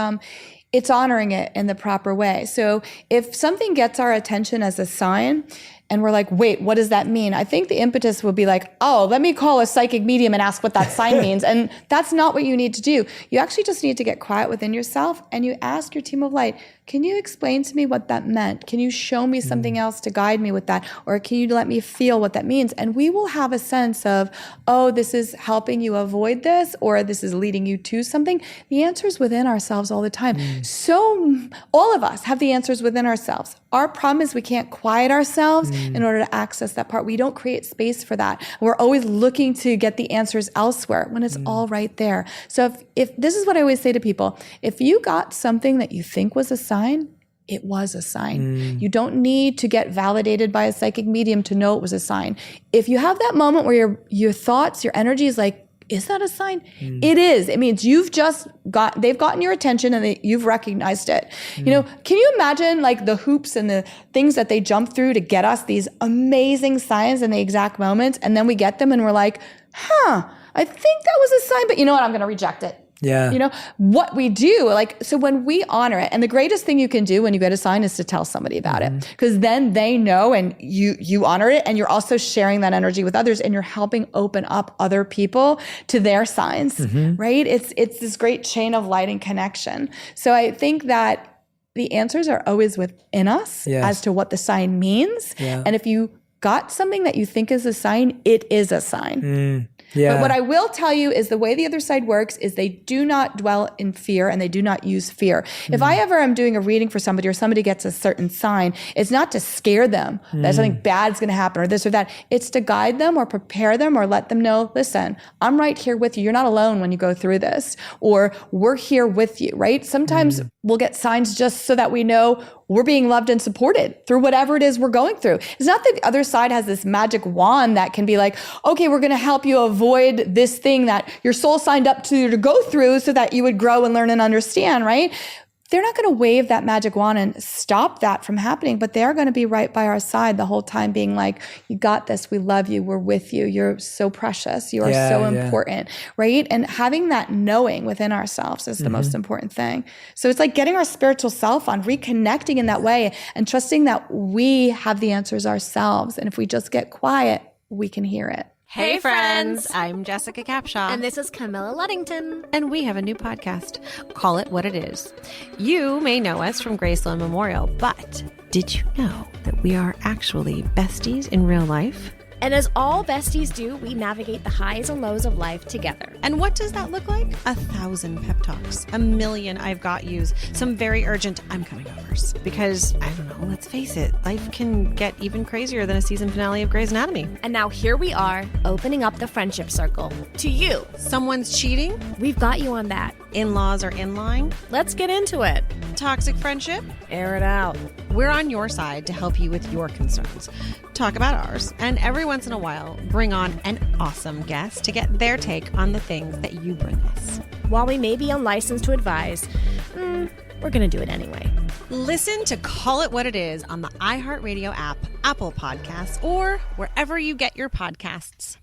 honoring it in the proper way. So if something gets our attention as a sign, and we're like, wait, what does that mean? I think the impetus will be like, oh, let me call a psychic medium and ask what that sign means. And that's not what you need to do. You actually just need to get quiet within yourself and you ask your team of light, can you explain to me what that meant? Can you show me something else to guide me with that? Or can you let me feel what that means? And we will have a sense of, oh, this is helping you avoid this, or this is leading you to something. The answer's within ourselves all the time. So all of us have the answers within ourselves. Our problem is we can't quiet ourselves in order to access that part. We don't create space for that. We're always looking to get the answers elsewhere when it's all right there. So if this is what I always say to people, if you got something that you think was a sign, it was a sign. You don't need to get validated by a psychic medium to know it was a sign. If you have that moment where your thoughts, your energy is like, is that a sign? It is. It means they've gotten your attention and you've recognized it. Can you imagine like the hoops and the things that they jump through to get us these amazing signs in the exact moments, and then we get them and we're like, I think that was a sign, but you know what? I'm going to reject it. Yeah. What we do, so when we honor it, and the greatest thing you can do when you get a sign is to tell somebody about it, because then they know and you honor it, and you're also sharing that energy with others, and you're helping open up other people to their signs, right? It's this great chain of light and connection. So I think that the answers are always within us as to what the sign means. Yeah. And if you got something that you think is a sign, it is a sign. Yeah. But what I will tell you is the way the other side works is they do not dwell in fear and they do not use fear. If I ever am doing a reading for somebody or somebody gets a certain sign, it's not to scare them that something bad's going to happen or this or that. It's to guide them or prepare them or let them know, listen, I'm right here with you. You're not alone when you go through this, or we're here with you, right? Sometimes we'll get signs just so that we know we're being loved and supported through whatever it is we're going through. It's not that the other side has this magic wand that can be like, okay, we're going to help you avoid this thing that your soul signed up to go through so that you would grow and learn and understand, right? They're not going to wave that magic wand and stop that from happening, but they're going to be right by our side the whole time being like, you got this. We love you. We're with you. You're so precious. You are so important, right? And having that knowing within ourselves is the most important thing. So it's like getting our spiritual self on, reconnecting in that way and trusting that we have the answers ourselves. And if we just get quiet, we can hear it. Hey friends, I'm Jessica Capshaw. And this is Camilla Luddington. And we have a new podcast. Call It What It Is. You may know us from Graceland Memorial, but did you know that we are actually besties in real life? And as all besties do, we navigate the highs and lows of life together. And what does that look like? 1,000 pep talks, 1,000,000 I've got yous, some very urgent I'm coming overs. Because, I don't know, let's face it, life can get even crazier than a season finale of Grey's Anatomy. And now here we are, opening up the friendship circle to you. Someone's cheating? We've got you on that. In-laws are in line? Let's get into it. Toxic friendship? Air it out. We're on your side to help you with your concerns. Talk about ours, and every once in a while, bring on an awesome guest to get their take on the things that you bring us. While we may be unlicensed to advise, we're going to do it anyway. Listen to Call It What It Is on the iHeartRadio app, Apple Podcasts, or wherever you get your podcasts.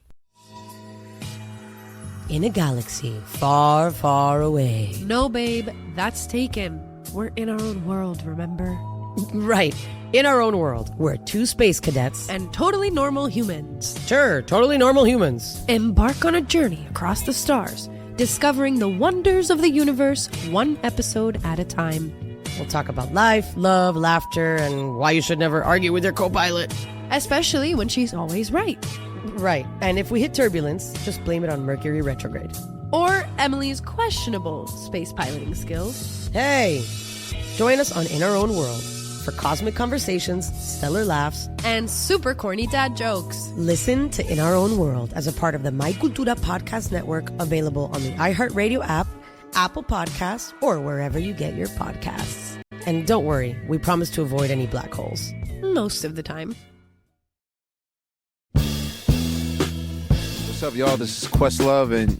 In a galaxy far, far away. No, babe, that's taken. We're in our own world, remember? Right. In our own world, we're two space cadets. And totally normal humans. Sure, totally normal humans. Embark on a journey across the stars, discovering the wonders of the universe one episode at a time. We'll talk about life, love, laughter, and why you should never argue with your co-pilot. Especially when she's always right. Right. And if we hit turbulence, just blame it on Mercury retrograde. Or Emily's questionable space piloting skills. Hey, join us on In Our Own World for cosmic conversations, stellar laughs, and super corny dad jokes. Listen to In Our Own World as a part of the My Cultura podcast network, available on the iHeartRadio app, Apple Podcasts, or wherever you get your podcasts. And don't worry, we promise to avoid any black holes. Most of the time. What's up, y'all? This is Questlove, and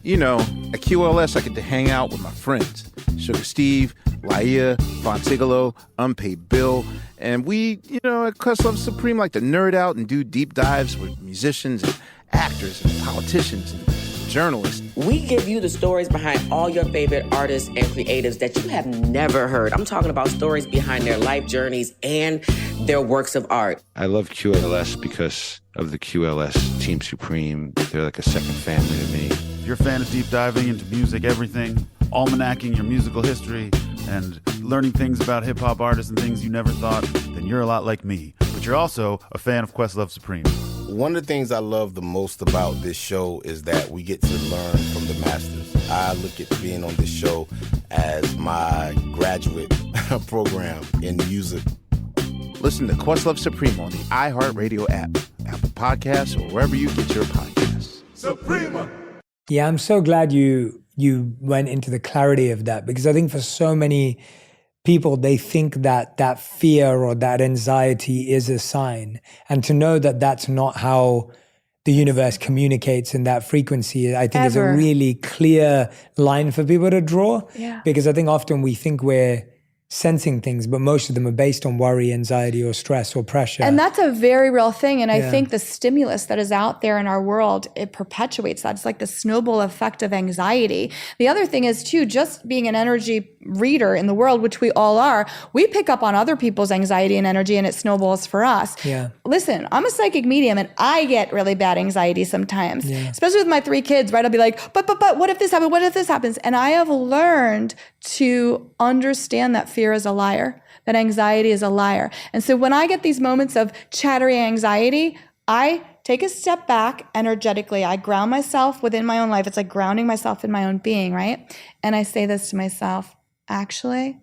at QLS I get to hang out with my friends, Sugar Steve, Laia, Fontigolo, Unpaid Bill, and we, at Questlove Supreme like to nerd out and do deep dives with musicians and actors and politicians and journalists. We give you the stories behind all your favorite artists and creatives that you have never heard. I'm talking about stories behind their life journeys and their works of art. I love QLS because of the QLS Team Supreme. They're like a second family to me. If you're a fan of deep diving into music, everything, almanacking your musical history, and learning things about hip-hop artists and things you never thought, then you're a lot like me. But you're also a fan of Questlove Supreme. One of the things I love the most about this show is that we get to learn from the masters. I look at being on this show as my graduate program in music. Listen to Questlove Supreme on the iHeartRadio app, Apple Podcasts, or wherever you get your podcasts. Suprema! Yeah, I'm so glad you went into the clarity of that, because I think for so many people, they think that fear or that anxiety is a sign. And to know that that's not how the universe communicates in that frequency, I think is a really clear line for people to draw. Yeah. Because I think often we think we're sensing things, but most of them are based on worry, anxiety, or stress or pressure. And that's a very real thing. And I think the stimulus that is out there in our world, it perpetuates that. It's like the snowball effect of anxiety. The other thing is too, just being an energy reader in the world, which we all are, we pick up on other people's anxiety and energy, and it snowballs for us. Yeah. Listen, I'm a psychic medium, and I get really bad anxiety sometimes, especially with my 3 kids, right? I'll be like, but what if this happens? What if this happens? And I have learned to understand that fear is a liar, that anxiety is a liar. And so when I get these moments of chattery anxiety, I take a step back energetically. I ground myself within my own life. It's like grounding myself in my own being, right? And I say this to myself, actually,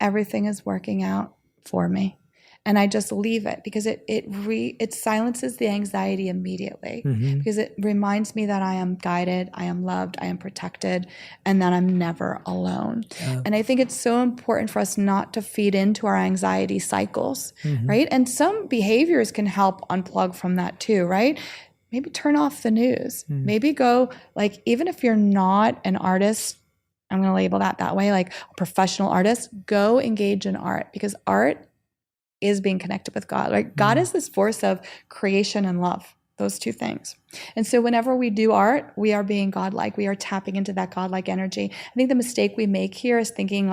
everything is working out for me. and I just leave it because it silences the anxiety immediately, because it reminds me that I am guided, I am loved, I am protected, and that I'm never alone. And I think it's so important for us not to feed into our anxiety cycles, right? And some behaviors can help unplug from that too, right? Maybe turn off the news. Maybe go, like, even if you're not an artist, I'm going to label that way, like a professional artist, go engage in art, because art is being connected with God, right? God is this force of creation and love, those two things. And so whenever we do art, we are being godlike. We are tapping into that godlike energy. I think the mistake we make here is thinking,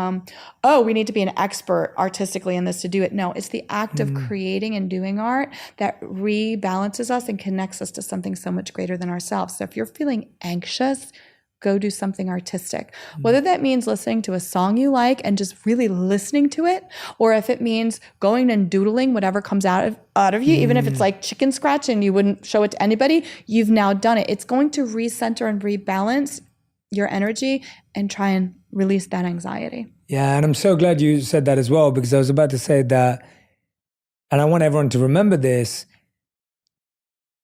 we need to be an expert artistically in this to do it. No, it's the act of creating and doing art that rebalances us and connects us to something so much greater than ourselves. So if you're feeling anxious, go do something artistic. Whether that means listening to a song you like and just really listening to it, or if it means going and doodling whatever comes out of you, even if it's like chicken scratch and you wouldn't show it to anybody, you've now done it. It's going to recenter and rebalance your energy and try and release that anxiety. Yeah, and I'm so glad you said that as well, because I was about to say that, and I want everyone to remember this,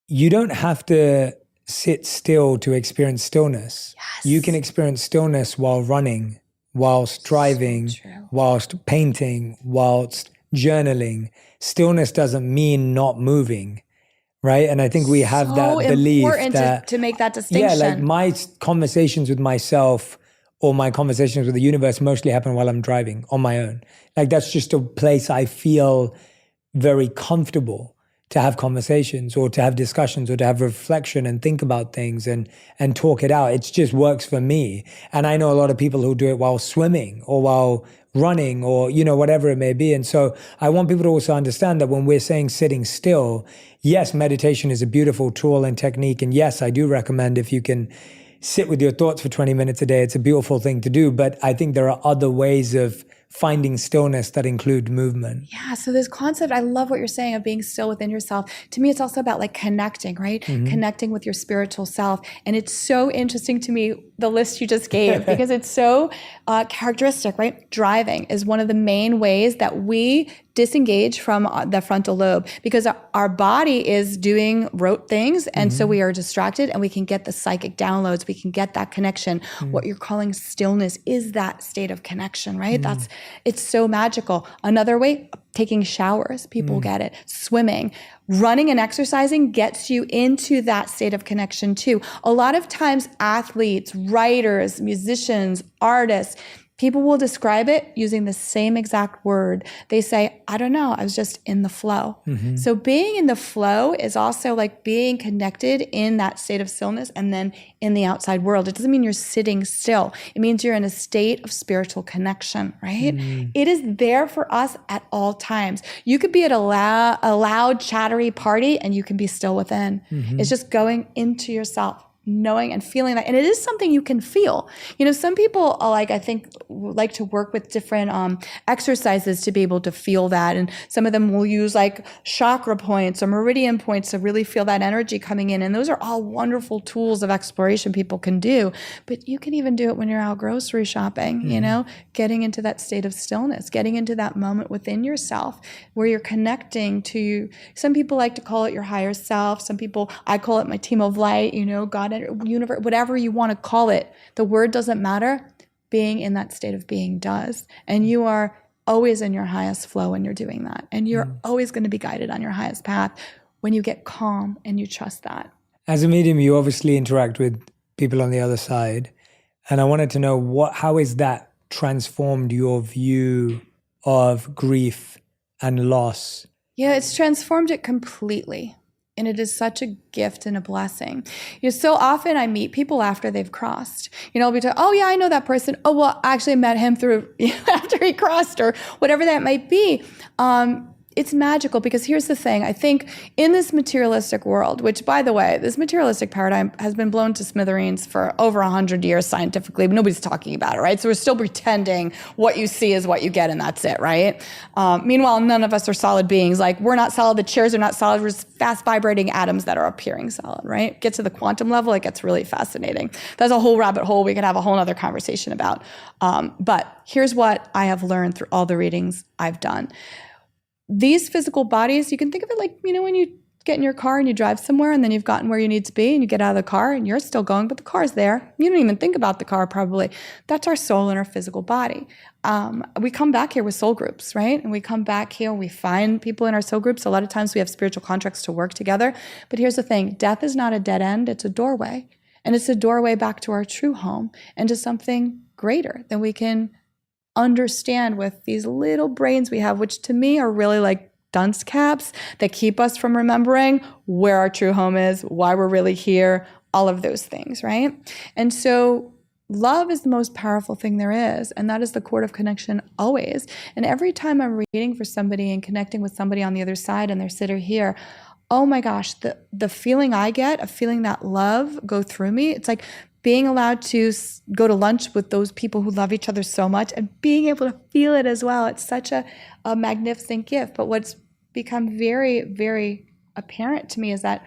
you don't have to sit still to experience stillness. Yes. You can experience stillness while running, whilst driving, whilst painting, whilst journaling. Stillness doesn't mean not moving, right? And I think we have that belief that to make that distinction. Yeah, like my conversations with myself or my conversations with the universe mostly happen while I'm driving on my own. Like that's just a place I feel very comfortable to have conversations or to have discussions or to have reflection and think about things and talk it out. It just works for me. And I know a lot of people who do it while swimming or while running or, whatever it may be. And so I want people to also understand that when we're saying sitting still, yes, meditation is a beautiful tool and technique. And yes, I do recommend if you can sit with your thoughts for 20 minutes a day, it's a beautiful thing to do. But I think there are other ways of finding stillness that include movement. Yeah, so this concept, I love what you're saying of being still within yourself. To me, it's also about like connecting, right? Connecting with your spiritual self. And it's so interesting to me, the list you just gave, because it's so characteristic, right? Driving is one of the main ways that we disengage from the frontal lobe, because our body is doing rote things. And so we are distracted and we can get the psychic downloads. We can get that connection. What you're calling stillness is that state of connection, right? It's so magical. Another way, taking showers, people get it. Swimming, running and exercising gets you into that state of connection too. A lot of times athletes, writers, musicians, artists, people will describe it using the same exact word. They say, I don't know, I was just in the flow. So being in the flow is also like being connected in that state of stillness and then in the outside world. It doesn't mean you're sitting still. It means you're in a state of spiritual connection, right? It is there for us at all times. You could be at a loud, chattery party and you can be still within. It's just going into yourself, knowing and feeling that. And it is something you can feel. Some people I think like to work with different exercises to be able to feel that. And some of them will use like chakra points or meridian points to really feel that energy coming in. And those are all wonderful tools of exploration people can do. But you can even do it when you're out grocery shopping, getting into that state of stillness, getting into that moment within yourself where you're connecting to, some people like to call it your higher self. Some people, I call it my team of light, God, universe, whatever you want to call it. The word doesn't matter. Being in that state of being does. And you are always in your highest flow when you're doing that. And you're always going to be guided on your highest path when you get calm and you trust that. As a medium, you obviously interact with people on the other side. And I wanted to know how has that transformed your view of grief and loss? Yeah, it's transformed it completely. And it is such a gift and a blessing. So often I meet people after they've crossed. I'll be talking, oh yeah, I know that person. Oh, well, I actually met him through after he crossed or whatever that might be. It's magical because here's the thing. I think in this materialistic world, which by the way, this materialistic paradigm has been blown to smithereens for over 100 years scientifically, but nobody's talking about it, right? So we're still pretending what you see is what you get and that's it, right? Meanwhile, none of us are solid beings. Like we're not solid, the chairs are not solid, we're just fast vibrating atoms that are appearing solid, right? Get to the quantum level, it gets really fascinating. That's a whole rabbit hole we could have a whole other conversation about. But here's what I have learned through all the readings I've done. these physical bodies, you can think of it like, when you get in your car and you drive somewhere and then you've gotten where you need to be and you get out of the car and you're still going, but the car's there. You don't even think about the car probably. That's our soul and our physical body. We come back here with soul groups, right? And we come back here, we find people in our soul groups. A lot of times we have spiritual contracts to work together. But here's the thing, death is not a dead end, it's a doorway. And it's a doorway back to our true home and to something greater than we can understand with these little brains we have, which to me are really like dunce caps that keep us from remembering where our true home is, why we're really here, all of those things, right? And so love is the most powerful thing there is, and that is the cord of connection always. And every time I'm reading for somebody and connecting with somebody on the other side and they're sitting here, oh my gosh, the feeling I get of feeling that love go through me, it's like being allowed to go to lunch with those people who love each other so much and being able to feel it as well. It's such a magnificent gift. But what's become very, very apparent to me is that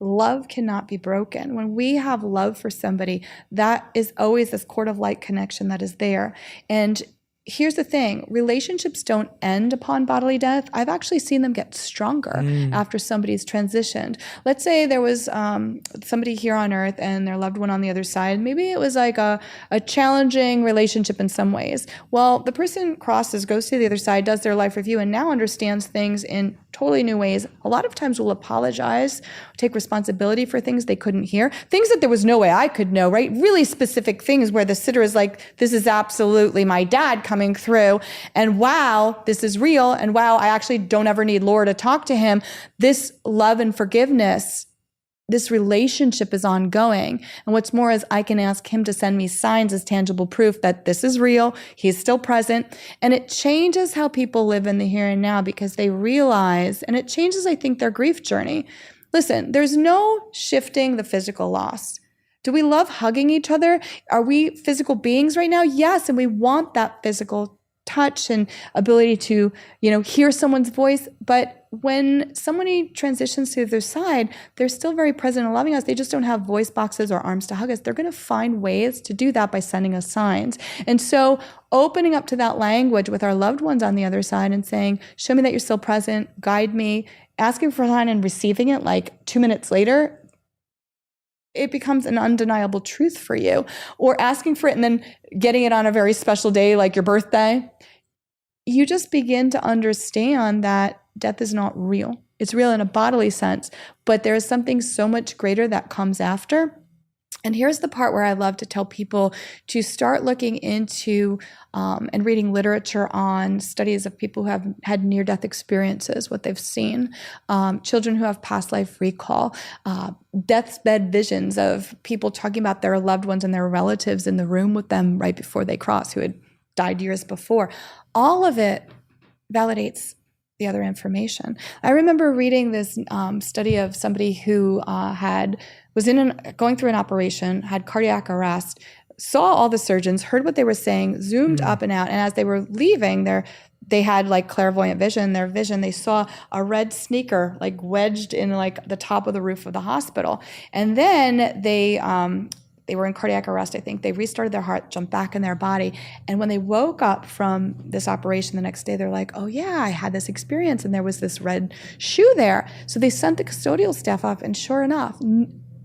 love cannot be broken. When we have love for somebody, that is always this cord of light connection that is there. And here's the thing, relationships don't end upon bodily death. I've actually seen them get stronger after somebody's transitioned. Let's say there was somebody here on earth and their loved one on the other side. Maybe it was like a challenging relationship in some ways. Well, the person crosses, goes to the other side, does their life review, and now understands things in totally new ways. A lot of times will apologize, take responsibility for things they couldn't hear, things that there was no way I could know, right? Really specific things where the sitter is like, this is absolutely my dad coming through, and wow, this is real, and wow, I actually don't ever need Laura to talk to him. This love and forgiveness, this relationship is ongoing. And what's more is I can ask him to send me signs as tangible proof that this is real, he's still present. And it changes how people live in the here and now because they realize, and it changes, I think, their grief journey. Listen, there's no shifting the physical loss. Do we love hugging each other? Are we physical beings right now? Yes, and we want that physical touch and ability to, hear someone's voice. But when somebody transitions to their side, they're still very present and loving us. They just don't have voice boxes or arms to hug us. They're going to find ways to do that by sending us signs. And so opening up to that language with our loved ones on the other side and saying, show me that you're still present, guide me, asking for a sign and receiving it like 2 minutes later, it becomes an undeniable truth for you. Or asking for it and then getting it on a very special day like your birthday. You just begin to understand that death is not real. It's real in a bodily sense, but there is something so much greater that comes after. And here's the part where I love to tell people to start looking into and reading literature on studies of people who have had near-death experiences, what they've seen, children who have past life recall, deathbed visions of people talking about their loved ones and their relatives in the room with them right before they cross who had died years before. All of it validates the other information. I remember reading this study of somebody who was going through an operation, had cardiac arrest, saw all the surgeons, heard what they were saying, zoomed up and out, and as they were leaving, they had like clairvoyant vision. Their vision, they saw a red sneaker like wedged in like the top of the roof of the hospital, and then they were in cardiac arrest, I think. They restarted their heart, jumped back in their body. And when they woke up from this operation the next day, they're like, oh yeah, I had this experience and there was this red shoe there. So they sent the custodial staff up, and sure enough,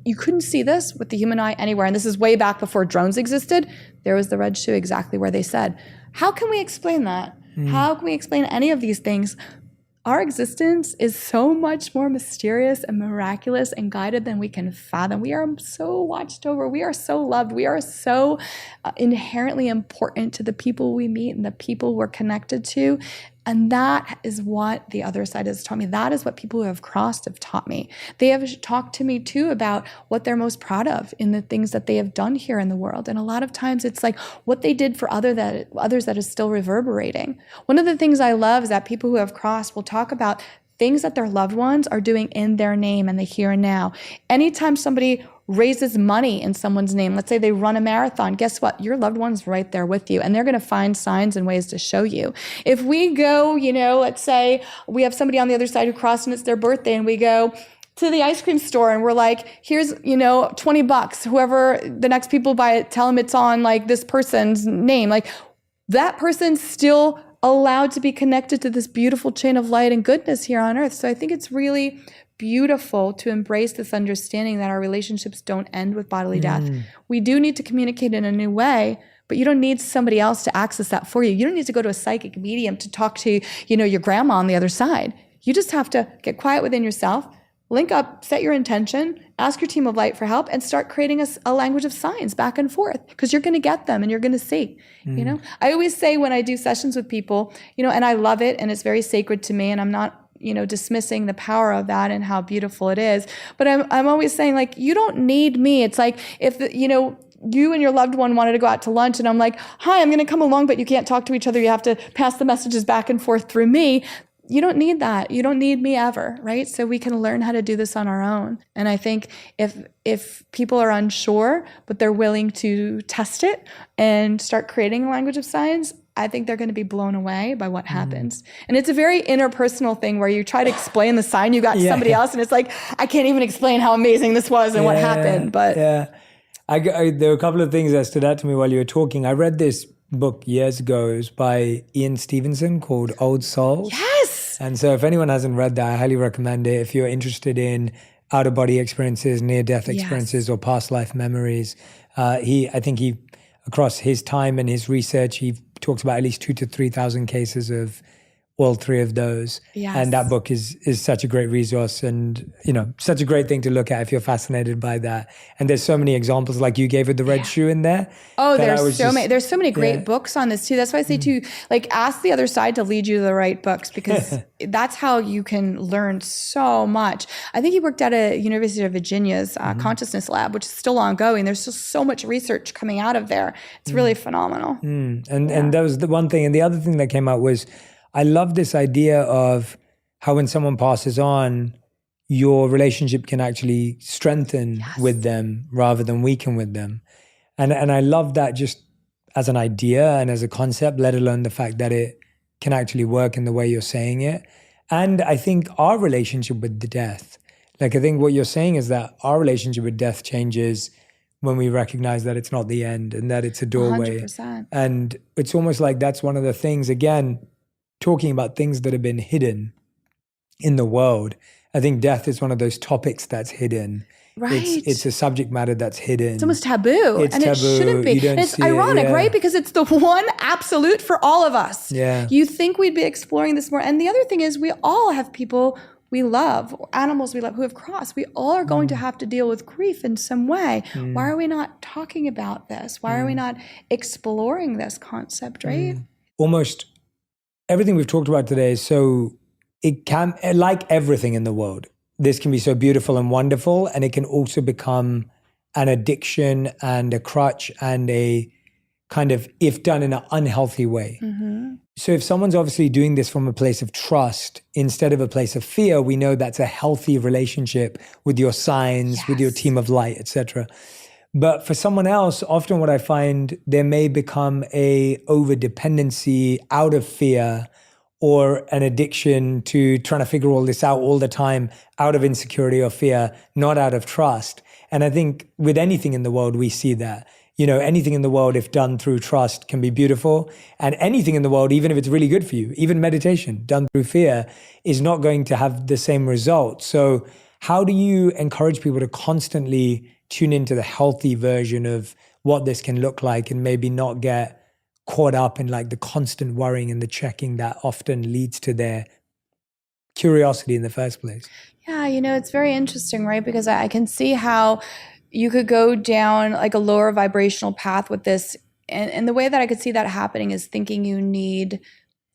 you couldn't see this with the human eye anywhere. And this is way back before drones existed. There was the red shoe exactly where they said. How can we explain that? How can we explain any of these things? Our existence is so much more mysterious and miraculous and guided than we can fathom. We are so watched over. We are so loved. We are so inherently important to the people we meet and the people we're connected to. And that is what the other side has taught me. That is what people who have crossed have taught me. They have talked to me too about what they're most proud of in the things that they have done here in the world. And a lot of times it's like what they did for others that is still reverberating. One of the things I love is that people who have crossed will talk about things that their loved ones are doing in their name and the here and now. Anytime somebody raises money in someone's name, let's say they run a marathon, guess what? Your loved one's right there with you, and they're going to find signs and ways to show you. If we go, let's say we have somebody on the other side who crossed and it's their birthday, and we go to the ice cream store and we're like, here's, $20, whoever the next people buy it, tell them it's on like this person's name. Like that person still allowed to be connected to this beautiful chain of light and goodness here on earth. So I think it's really beautiful to embrace this understanding that our relationships don't end with bodily death. We do need to communicate in a new way, but you don't need somebody else to access that for you. You don't need to go to a psychic medium to talk to, your grandma on the other side. You just have to get quiet within yourself, link up, set your intention, ask your team of light for help, and start creating a language of signs back and forth, because you're going to get them and you're going to see. I always say when I do sessions with people, and I love it and it's very sacred to me, and I'm not dismissing the power of that and how beautiful it is. But I'm always saying, like, you don't need me. It's like if, you and your loved one wanted to go out to lunch and I'm like, hi, I'm going to come along, but you can't talk to each other. You have to pass the messages back and forth through me. You don't need that. You don't need me ever, right? So we can learn how to do this on our own. And I think if people are unsure, but they're willing to test it and start creating a language of signs, I think they're going to be blown away by what happens. And it's a very interpersonal thing where you try to explain the sign you got to somebody else, and it's like, I can't even explain how amazing this was and what happened. But there were a couple of things that stood out to me while you were talking. I read this book years ago. It was by Ian Stevenson called Old Souls. Yes! And so if anyone hasn't read that, I highly recommend it. If you're interested in out-of-body experiences, near-death experiences, or past life memories, I think he, across his time and his research, he talks about at least 2,000 to 3,000 cases of all three of those. Yes. And that book is such a great resource, and, such a great thing to look at if you're fascinated by that. And there's so many examples, like you gave with the red shoe in there. Oh, there's so many great books on this too. That's why I say to, like, ask the other side to lead you to the right books, because that's how you can learn so much. I think he worked at a University of Virginia's consciousness lab, which is still ongoing. There's still so much research coming out of there. It's really phenomenal. And that was the one thing. And the other thing that came out was, I love this idea of how when someone passes on, your relationship can actually strengthen with them rather than weaken with them. And I love that just as an idea and as a concept, let alone the fact that it can actually work in the way you're saying it. And I think our relationship with the death, like, I think what you're saying is that our relationship with death changes when we recognize that it's not the end and that it's a doorway. 100%. And it's almost like that's one of the things, again, talking about things that have been hidden in the world. I think death is one of those topics that's hidden. Right. It's a subject matter that's hidden. It's almost taboo. It's taboo. It shouldn't be. And it's ironic, right? Because it's the one absolute for all of us. Yeah. You think we'd be exploring this more. And the other thing is, we all have people we love, animals we love, who have crossed. We all are going to have to deal with grief in some way. Why are we not talking about this? Why are we not exploring this concept, right? Almost everything we've talked about today is so, it can, like everything in the world, this can be so beautiful and wonderful, and it can also become an addiction and a crutch and a kind of, if done in an unhealthy way. So if someone's obviously doing this from a place of trust instead of a place of fear, we know that's a healthy relationship with your signs, with your team of light, etc. But for someone else, often what I find, there may become a over-dependency out of fear, or an addiction to trying to figure all this out all the time out of insecurity or fear, not out of trust. And I think with anything in the world, we see that. Anything in the world, if done through trust, can be beautiful. And anything in the world, even if it's really good for you, even meditation done through fear, is not going to have the same result. So how do you encourage people to constantly tune into the healthy version of what this can look like, and maybe not get caught up in like the constant worrying and the checking that often leads to their curiosity in the first place? Yeah, it's very interesting, right? Because I can see how you could go down like a lower vibrational path with this. And the way that I could see that happening is thinking you need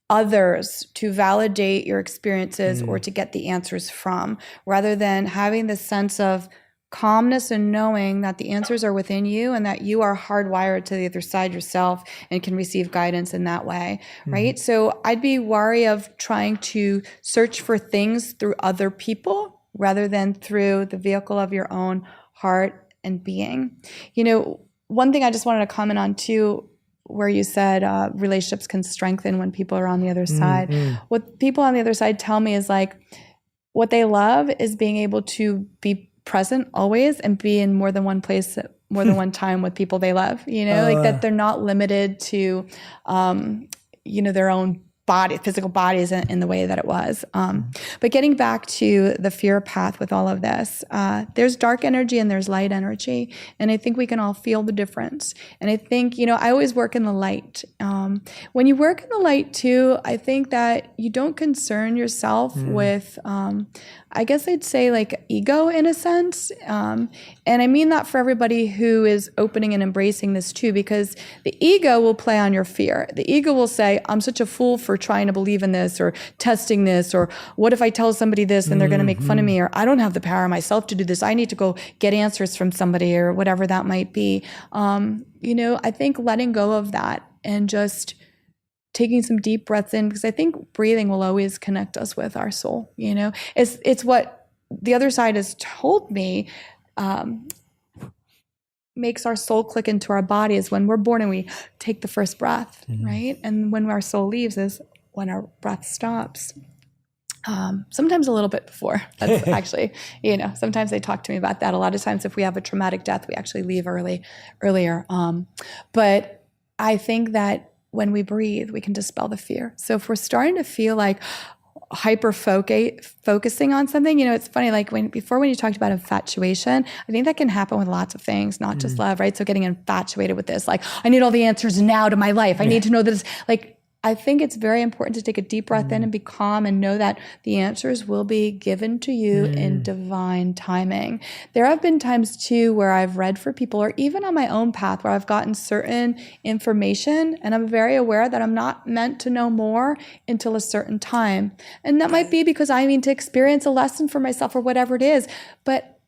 others to validate your experiences or to get the answers from, rather than having this sense of calmness and knowing that the answers are within you and that you are hardwired to the other side yourself and can receive guidance in that way, right? So I'd be wary of trying to search for things through other people rather than through the vehicle of your own heart and being. One thing I just wanted to comment on too, where you said relationships can strengthen when people are on the other side. What people on the other side tell me is like, what they love is being able to be present always and be in more than one place at more than one time with people they love, like that they're not limited to, their own physical bodies in the way that it was. But getting back to the fear path with all of this, there's dark energy and there's light energy. And I think we can all feel the difference. And I think, I always work in the light. When you work in the light too, I think that you don't concern yourself with, I guess I'd say like ego in a sense. And I mean that for everybody who is opening and embracing this too, because the ego will play on your fear. The ego will say, I'm such a fool for trying to believe in this or testing this, or what if I tell somebody this and they're going to make fun of me, or I don't have the power myself to do this. I need to go get answers from somebody, or whatever that might be. I think letting go of that and just taking some deep breaths in, because I think breathing will always connect us with our soul. It's what the other side has told me makes our soul click into our body is when we're born and we take the first breath, right? And when our soul leaves is when our breath stops. Sometimes a little bit before. That's actually, sometimes they talk to me about that. A lot of times if we have a traumatic death, we actually leave earlier. But I think that when we breathe, we can dispel the fear. So if we're starting to feel like focusing on something, it's funny, like when you talked about infatuation, I think that can happen with lots of things, not just love, right? So getting infatuated with this, like, I need all the answers now to my life. I need to know this, like, I think it's very important to take a deep breath in and be calm and know that the answers will be given to you in divine timing. There have been times too where I've read for people, or even on my own path, where I've gotten certain information and I'm very aware that I'm not meant to know more until a certain time. And that might be because I need to experience a lesson for myself or whatever it is. But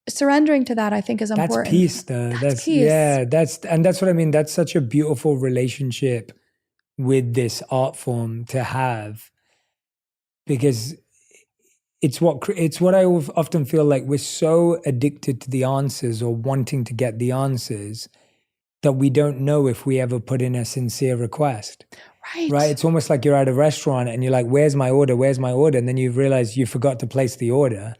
surrendering to that, I think, is important. That's peace, though. That's peace. Yeah, that's what I mean. That's such a beautiful relationship with this art form to have, because it's what I often feel like we're so addicted to the answers or wanting to get the answers that we don't know if we ever put in a sincere request. Right. It's almost like you're at a restaurant and you're like, where's my order? And then you realize you forgot to place the order.